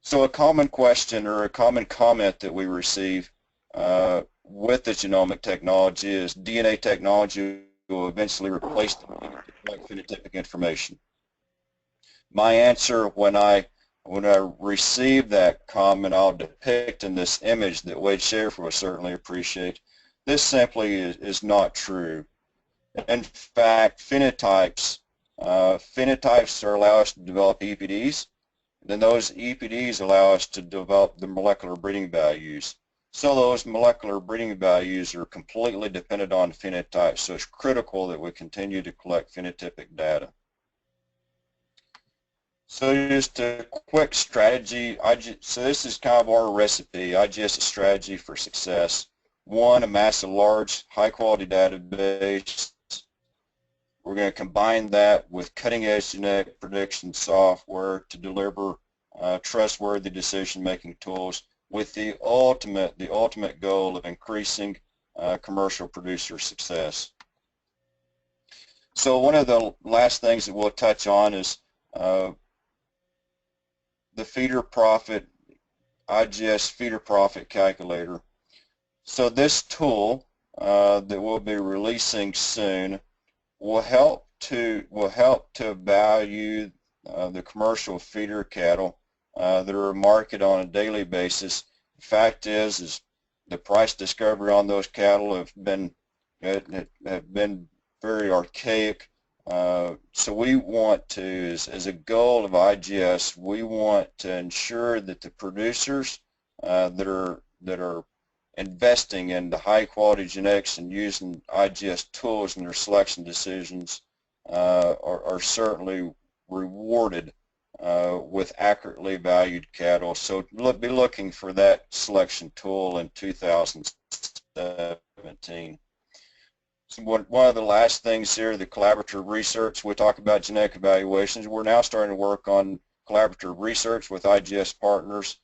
So a common question or a common comment that we receive with the genomic technology is DNA technology will eventually replace the need to collect phenotypic information. My answer when I receive that comment, I'll depict in this image that Wade Schaefer will certainly appreciate. This simply is not true. In fact, phenotypes allow us to develop EPDs. Then those EPDs allow us to develop the molecular breeding values. So those molecular breeding values are completely dependent on phenotypes. So it's critical that we continue to collect phenotypic data. So just a quick strategy. So this is kind of our recipe, IGS strategy for success. One, amass a large, high-quality database. We're going to combine that with cutting-edge genetic prediction software to deliver trustworthy decision-making tools with the ultimate goal of increasing commercial producer success. So one of the last things that we'll touch on is the feeder profit, IGS feeder profit calculator. So this tool that we'll be releasing soon will help to value the commercial feeder cattle that are marketed on a daily basis. The fact is the price discovery on those cattle have been very archaic. So we want to, as a goal of IGS, we want to ensure that the producers that are investing in the high quality genetics and using IGS tools in their selection decisions are certainly rewarded with accurately valued cattle. So be looking for that selection tool in 2017. So one of the last things here, the collaborative research. We talk about genetic evaluations. We're now starting to work on collaborative research with IGS partners.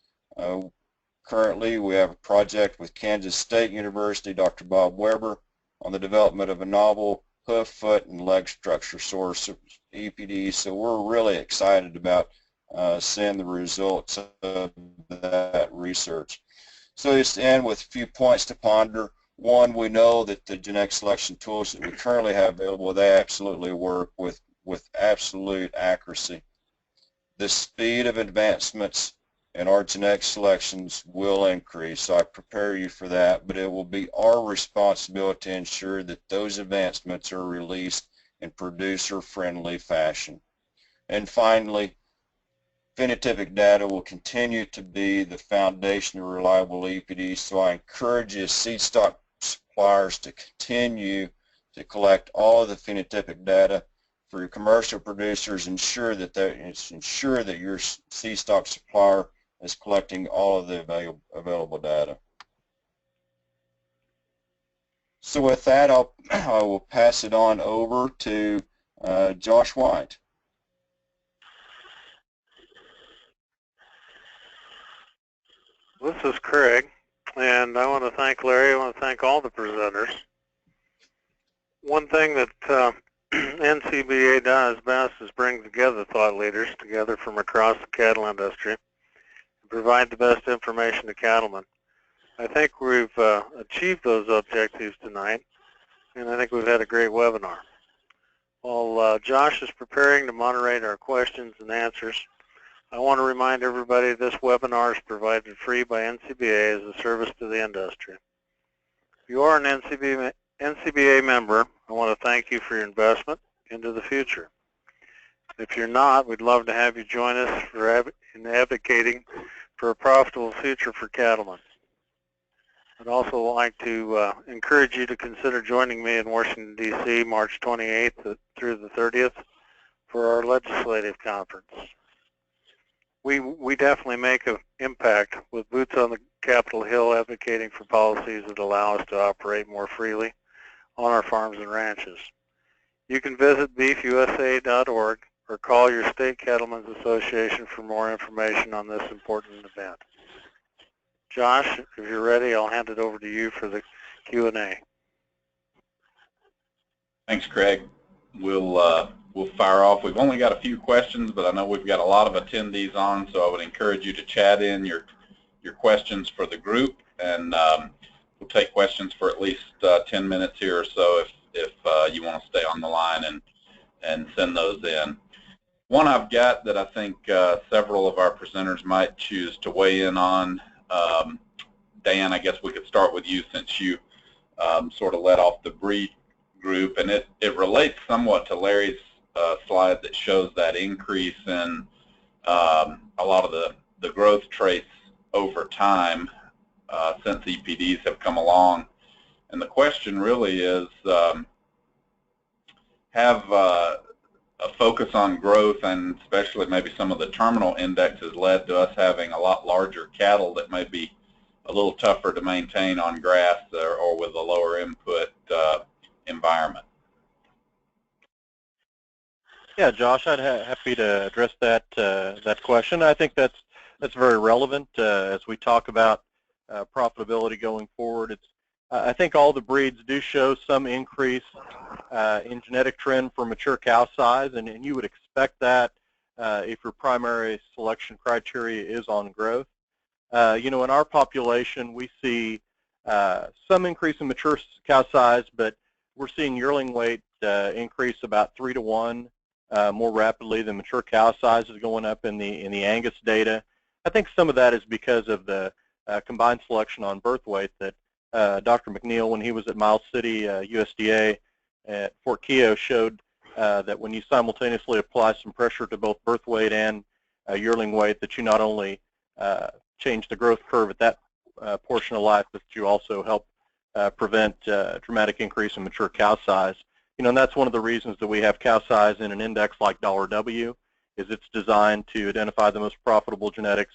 Currently, we have a project with Kansas State University, Dr. Bob Weber, on the development of a novel hoof, foot, and leg structure source, EPD. So we're really excited about seeing the results of that research. So just to end with a few points to ponder. One, we know that the genetic selection tools that we currently have available, they absolutely work with absolute accuracy. The speed of advancements in our genetic selections will increase, so I prepare you for that, but it will be our responsibility to ensure that those advancements are released in producer-friendly fashion. And finally, phenotypic data will continue to be the foundation of reliable EPD, so I encourage you, seed stock suppliers, to continue to collect all of the phenotypic data for your commercial producers. Ensure that your seed stock supplier is collecting all of the available data. So with that, I will pass it on over to Josh White. This is Craig, and I want to thank Larry. I want to thank all the presenters. One thing that NCBA does best is bring together thought leaders together from across the cattle industry and provide the best information to cattlemen. I think we've achieved those objectives tonight, and I think we've had a great webinar. While Josh is preparing to moderate our questions and answers, I want to remind everybody this webinar is provided free by NCBA as a service to the industry. If you are an NCBA member, I want to thank you for your investment into the future. If you're not, we'd love to have you join us in advocating for a profitable future for cattlemen. I'd also like to encourage you to consider joining me in Washington, D.C. March 28th through the 30th for our legislative conference. We definitely make an impact with boots on the Capitol Hill advocating for policies that allow us to operate more freely on our farms and ranches. You can visit beefusa.org or call your state cattlemen's association for more information on this important event. Josh, if you're ready, I'll hand it over to you for the Q&A. Thanks, Craig. We'll fire off. We've only got a few questions, but I know we've got a lot of attendees on, so I would encourage you to chat in your questions for the group, and we'll take questions for at least 10 minutes here or so if you want to stay on the line and send those in. One I've got that I think several of our presenters might choose to weigh in on. Dan, I guess we could start with you since you sort of led off the breed group, and it relates somewhat to Larry's slide that shows that increase in a lot of the growth traits over time since EPDs have come along. And the question really is, have a focus on growth, and especially maybe some of the terminal indexes, led to us having a lot larger cattle that may be a little tougher to maintain on grass or with a lower input environment? Yeah, Josh, I'd happy to address that question. I think that's very relevant as we talk about profitability going forward. I think all the breeds do show some increase in genetic trend for mature cow size, and you would expect that if your primary selection criteria is on growth. In our population, we see some increase in mature cow size, but we're seeing yearling weight increase about 3 to 1 more rapidly than mature cow size is going up in the Angus data. I think some of that is because of the combined selection on birth weight that Dr. McNeil, when he was at Miles City USDA at Fort Keogh, showed that when you simultaneously apply some pressure to both birth weight and yearling weight, that you not only change the growth curve at that portion of life, but you also help prevent dramatic increase in mature cow size. And that's one of the reasons that we have cow size in an index like $W, is it's designed to identify the most profitable genetics,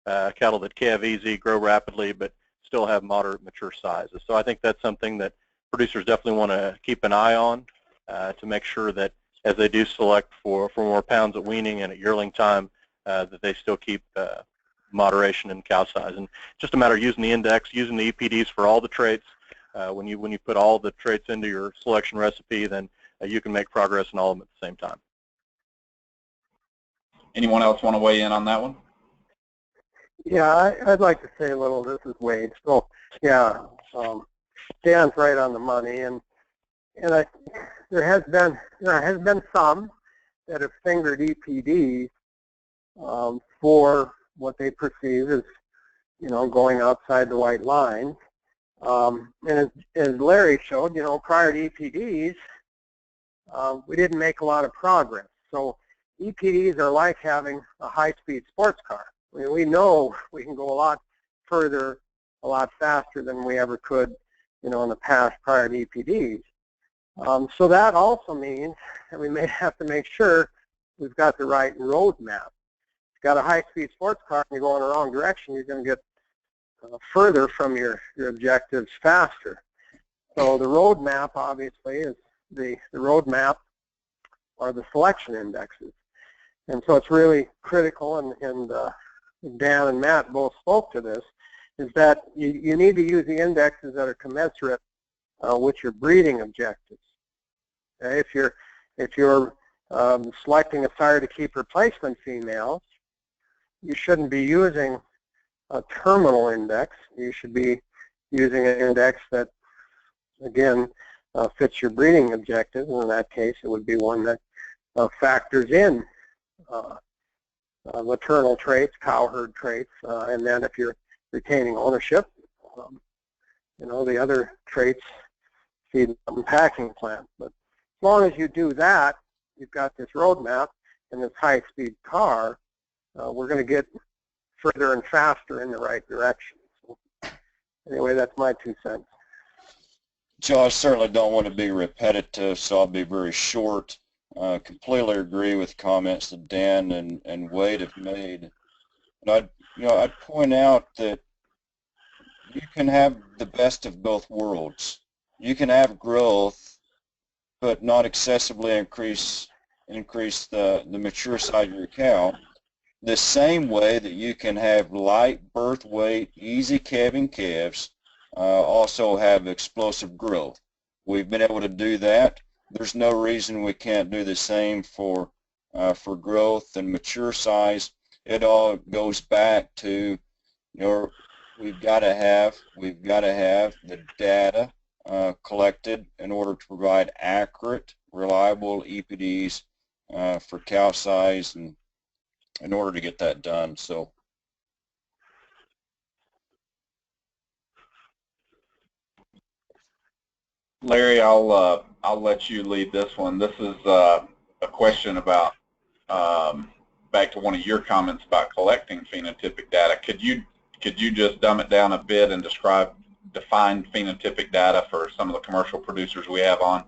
cattle that calve easy, grow rapidly, but still have moderate mature sizes. So I think that's something that producers definitely want to keep an eye on to make sure that as they do select for more pounds at weaning and at yearling time, that they still keep moderation in cow size. And just a matter of using the index, using the EPDs for all the traits. When you put all the traits into your selection recipe, then you can make progress in all of them at the same time. Anyone else want to weigh in on that one? Yeah, I'd like to say a little. This is Wade. So, yeah, Dan's right on the money, and there has been some that have fingered EPDs for what they perceive as, going outside the white line. And as Larry showed, prior to EPDs, we didn't make a lot of progress. So EPDs are like having a high-speed sports car. I mean, we know we can go a lot further, a lot faster than we ever could, in the past prior to EPDs. So that also means that we may have to make sure we've got the right road map. If you've got a high-speed sports car and you go in the wrong direction, you're going to get further from your objectives faster. So the road map, obviously, is the road map are the selection indexes. And so it's really critical, and Dan and Matt both spoke to this, is that you need to use the indexes that are commensurate with your breeding objectives. Okay? If you're selecting a sire to keep replacement females, you shouldn't be using a terminal index. You should be using an index that, again, fits your breeding objectives. And in that case, it would be one that factors in maternal traits, cow herd traits, and then if you're retaining ownership, the other traits feed the packing plant. But as long as you do that, you've got this roadmap and this high-speed car, we're going to get further and faster in the right direction. So anyway, that's my 2 cents. Joe, I certainly don't want to be repetitive, so I'll be very short. Completely agree with comments that Dan and Wade have made. And I'd point out that you can have the best of both worlds. You can have growth, but not excessively increase the mature side of your cow. The same way that you can have light birth weight, easy calving calves, also have explosive growth. We've been able to do that. There's no reason we can't do the same for growth and mature size. It all goes back to, we've got to have the data collected in order to provide accurate, reliable EPDs for cow size, and in order to get that done. So Larry, I'll let you lead this one. This is a question about back to one of your comments about collecting phenotypic data. Could you just dumb it down a bit and define phenotypic data for some of the commercial producers we have on?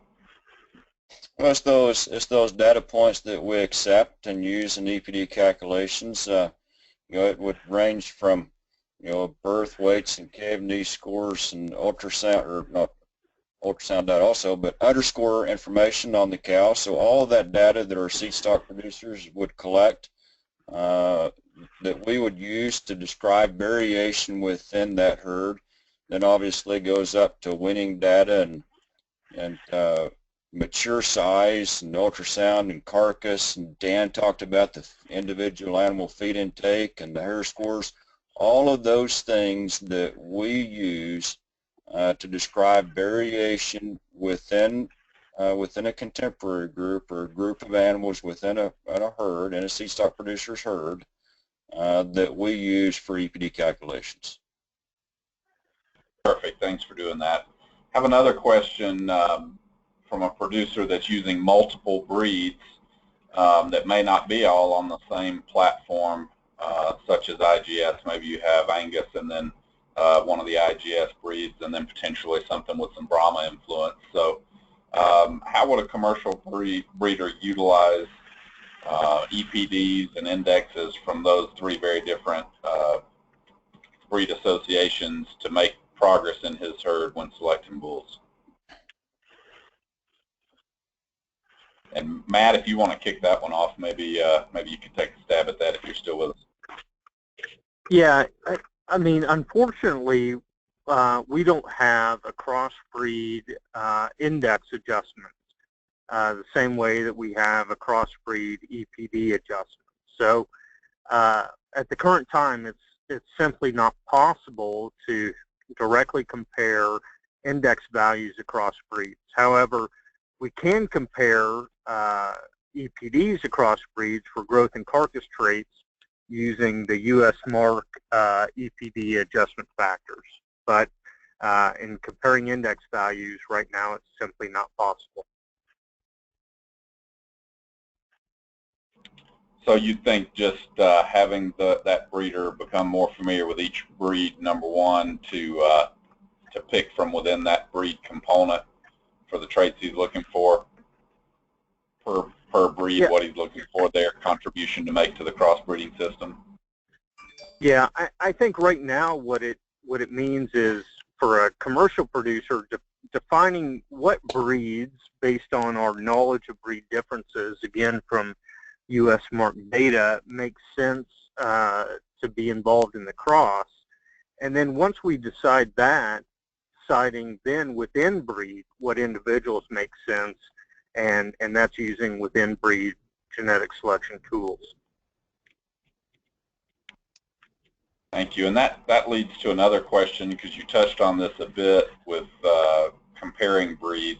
Well, it's those data points that we accept and use in EPD calculations. It would range from birth weights and calve knee scores and ultrasound, or not ultrasound data also, but underscore information on the cow. So all of that data that our seed stock producers would collect, that we would use to describe variation within that herd, then obviously goes up to winning data and mature size and ultrasound and carcass, and Dan talked about the individual animal feed intake and the hair scores, all of those things that we use to describe variation within a contemporary group or a group of animals within a herd, in a seed stock producer's herd, that we use for EPD calculations. Perfect. Thanks for doing that. I have another question from a producer that's using multiple breeds that may not be all on the same platform, such as IGS. Maybe you have Angus and then one of the IGS breeds, and then potentially something with some Brahma influence. So how would a commercial breeder utilize EPDs and indexes from those three very different breed associations to make progress in his herd when selecting bulls? And Matt, if you want to kick that one off, maybe maybe you can take a stab at that if you're still with us. Yeah, I mean, unfortunately, we don't have a crossbreed index adjustment the same way that we have a crossbreed EPD adjustment. So at the current time, it's simply not possible to directly compare index values across breeds. However, we can compare EPDs across breeds for growth and carcass traits using the U.S. Mark EPD adjustment factors. But in comparing index values right now, it's simply not possible. So you think just having that breeder become more familiar with each breed, number one, to pick from within that breed component for the traits he's looking for per breed, yeah, what he's looking for, their contribution to make to the crossbreeding system? Yeah, I think right now what it means is for a commercial producer defining what breeds based on our knowledge of breed differences, again from U.S. Mark data, makes sense to be involved in the cross. And then once we decide that, deciding then within breed what individuals make sense, and that's using within breed genetic selection tools. Thank you. And that leads to another question, because you touched on this a bit with comparing breeds.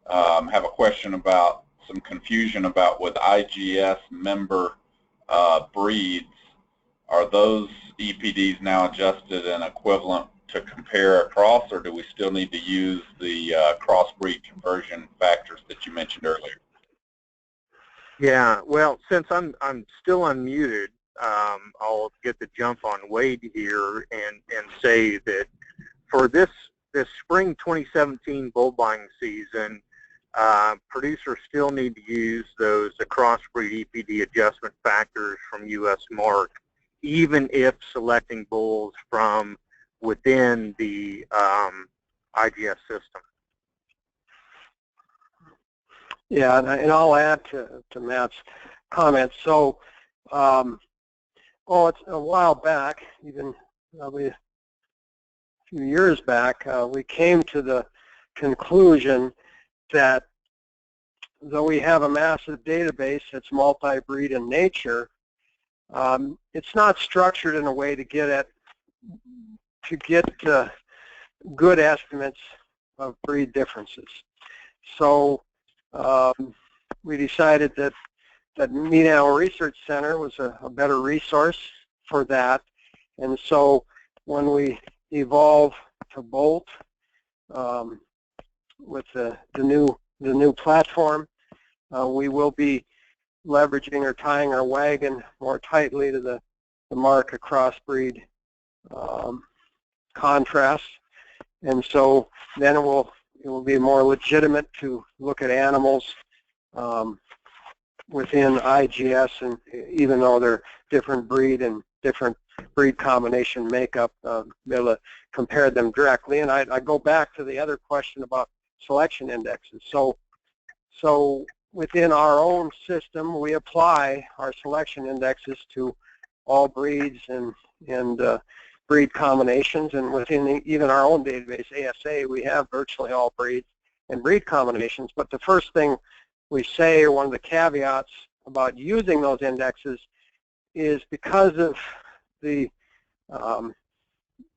Have a question about some confusion about with IGS member breeds. Are those EPDs now adjusted and equivalent to compare across, or do we still need to use the crossbreed conversion factors that you mentioned earlier? Yeah, well, since I'm still unmuted, I'll get the jump on Wade here and say that for this spring 2017 bull buying season, producers still need to use those crossbreed EPD adjustment factors from U.S. Mark, even if selecting bulls from within the IGS system. Yeah, and I'll add to Matt's comments. So, it's a while back, even probably a few years back, we came to the conclusion that though we have a massive database that's multi-breed in nature, it's not structured in a way to get good estimates of breed differences. So we decided that Meat Animal Research Center was a better resource for that, and so when we evolve to Bolt with the new platform, we will be leveraging or tying our wagon more tightly to the Mark crossbreed contrast, and so then it will be more legitimate to look at animals within IGS, and even though they're different breed and different breed combination makeup, be able to compare them directly. And I go back to the other question about selection indexes. So within our own system, we apply our selection indexes to all breeds and breed combinations, and within even our own database, ASA, we have virtually all breeds, and breed combinations. But the first thing we say, or one of the caveats about using those indexes, is because of the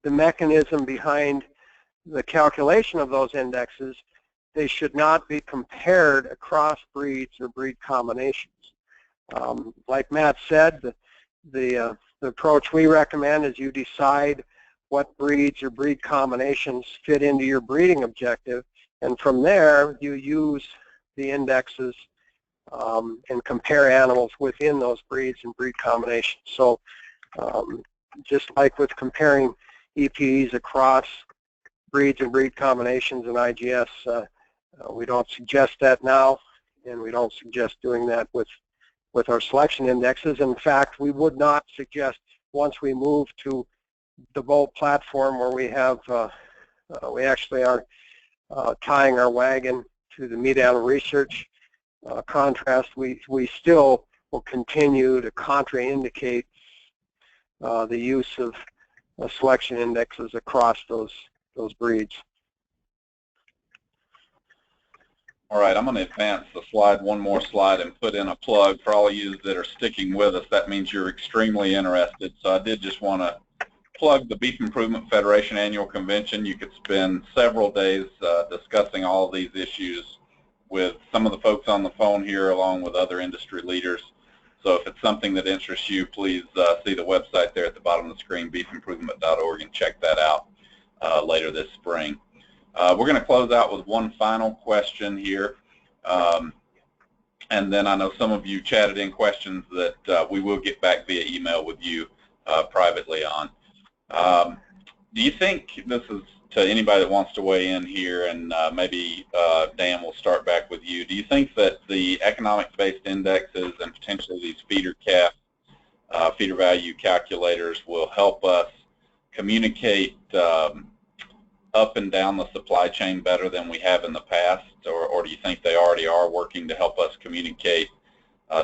mechanism behind the calculation of those indexes, they should not be compared across breeds or breed combinations. Like Matt said, the approach we recommend is you decide what breeds or breed combinations fit into your breeding objective, and from there you use the indexes and compare animals within those breeds and breed combinations. So just like with comparing EPEs across breeds and breed combinations in IGS, we don't suggest that now, and we don't suggest doing that with our selection indexes. In fact, we would not suggest, once we move to the Volt platform, where we have we actually are tying our wagon to the meat animal research contrast, we still will continue to contraindicate the use of selection indexes across those breeds. All right, I'm going to advance the slide one more slide and put in a plug for all of you that are sticking with us. That means you're extremely interested. So I did just want to plug the Beef Improvement Federation Annual Convention. You could spend several days discussing all of these issues with some of the folks on the phone here, along with other industry leaders. So if it's something that interests you, please see the website there at the bottom of the screen, beefimprovement.org, and check that out later this spring. We're going to close out with one final question here. And then I know some of you chatted in questions that we will get back via email with you privately on. Do you think, this is to anybody that wants to weigh in here, and maybe Dan, we'll start back with you. Do you think that the economic-based indexes and potentially these feeder calf, feeder value calculators will help us communicate up and down the supply chain better than we have in the past, or do you think they already are working to help us communicate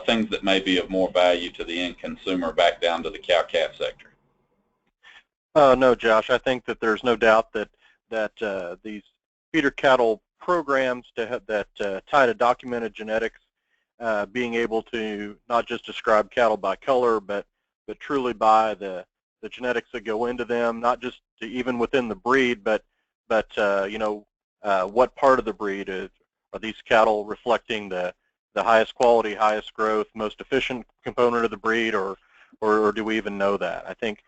things that may be of more value to the end consumer back down to the cow-calf sector? No, Josh. I think that there's no doubt that these feeder cattle programs that tie to documented genetics, being able to not just describe cattle by color, but truly by the genetics that go into them, not just even within the breed, but you know, what part of the breed are these cattle reflecting the highest quality, highest growth, most efficient component of the breed, or do we even know that? I think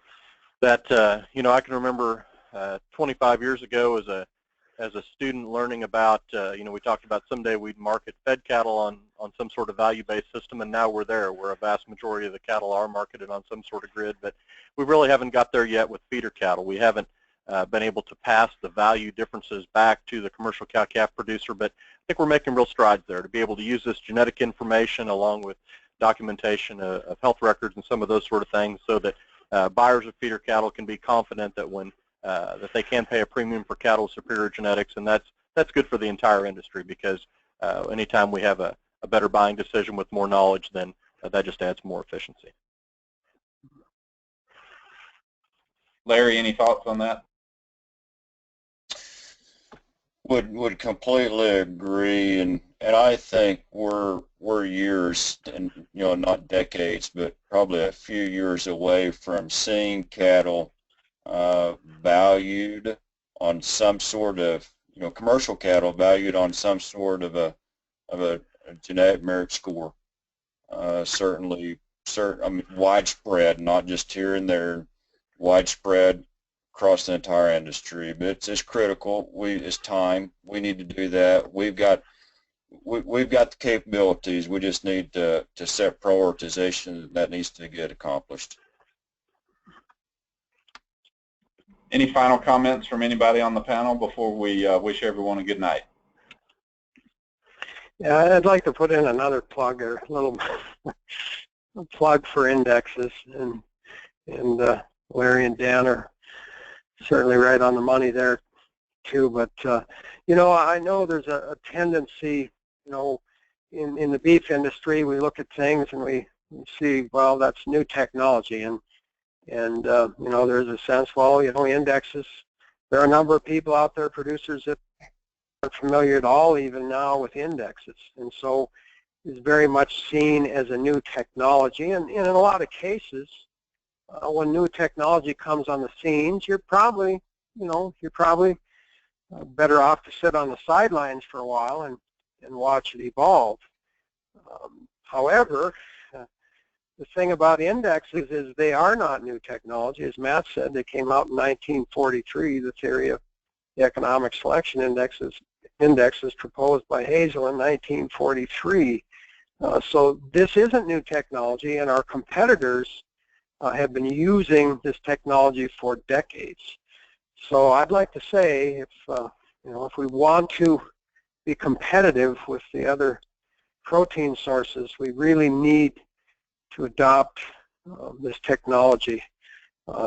that you know, I can remember 25 years ago as a student learning about you know, we talked about someday we'd market fed cattle on some sort of value-based system, and now we're there, where a vast majority of the cattle are marketed on some sort of grid, but we really haven't got there yet with feeder cattle. We haven't been able to pass the value differences back to the commercial cow-calf producer, but I think we're making real strides there to be able to use this genetic information along with documentation of health records and some of those sort of things, so that buyers of feeder cattle can be confident that when that they can pay a premium for cattle with superior genetics, and that's good for the entire industry, because anytime we have a better buying decision with more knowledge, then that just adds more efficiency. Larry, any thoughts on that? Would completely agree, and I think we're years, and you know, not decades, but probably a few years away from seeing cattle valued on some sort of, you know, commercial cattle valued on some sort of a genetic merit score. Certainly, I mean, widespread, not just here and there, widespread across the entire industry. But it's critical. It's time. We need to do that. We've got the capabilities. We just need to set prioritization that needs to get accomplished. Any final comments from anybody on the panel before we wish everyone a good night? Yeah, I'd like to put in another plug, or a little plug for indexes, and Larry and Dan are certainly right on the money there too. But you know, I know there's a tendency, you know, in the beef industry, we look at things and we see, well, that's new technology, and you know, there's a sense, well, you know, indexes, there are a number of people out there, producers, that familiar at all even now with indexes, and so is very much seen as a new technology. And in a lot of cases, when new technology comes on the scenes, you're probably better off to sit on the sidelines for a while and watch it evolve. However, the thing about indexes is they are not new technology. As Matt said, they came out in 1943, the theory of the economic selection indexes proposed by Hazel in 1943. So this isn't new technology, and our competitors have been using this technology for decades. So I'd like to say, if we want to be competitive with the other protein sources, we really need to adopt this technology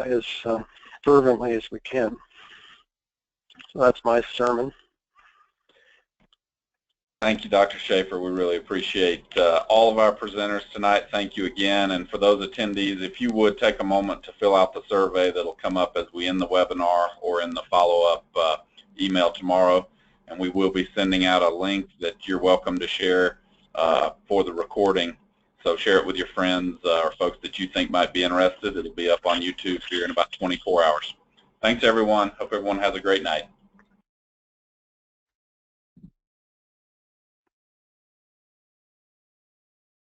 as fervently as we can. So that's my sermon. Thank you, Dr. Schaefer. We really appreciate all of our presenters tonight. Thank you again. And for those attendees, if you would take a moment to fill out the survey that'll come up as we end the webinar or in the follow-up email tomorrow. And we will be sending out a link that you're welcome to share for the recording. So share it with your friends or folks that you think might be interested. It'll be up on YouTube here in about 24 hours. Thanks, everyone. Hope everyone has a great night.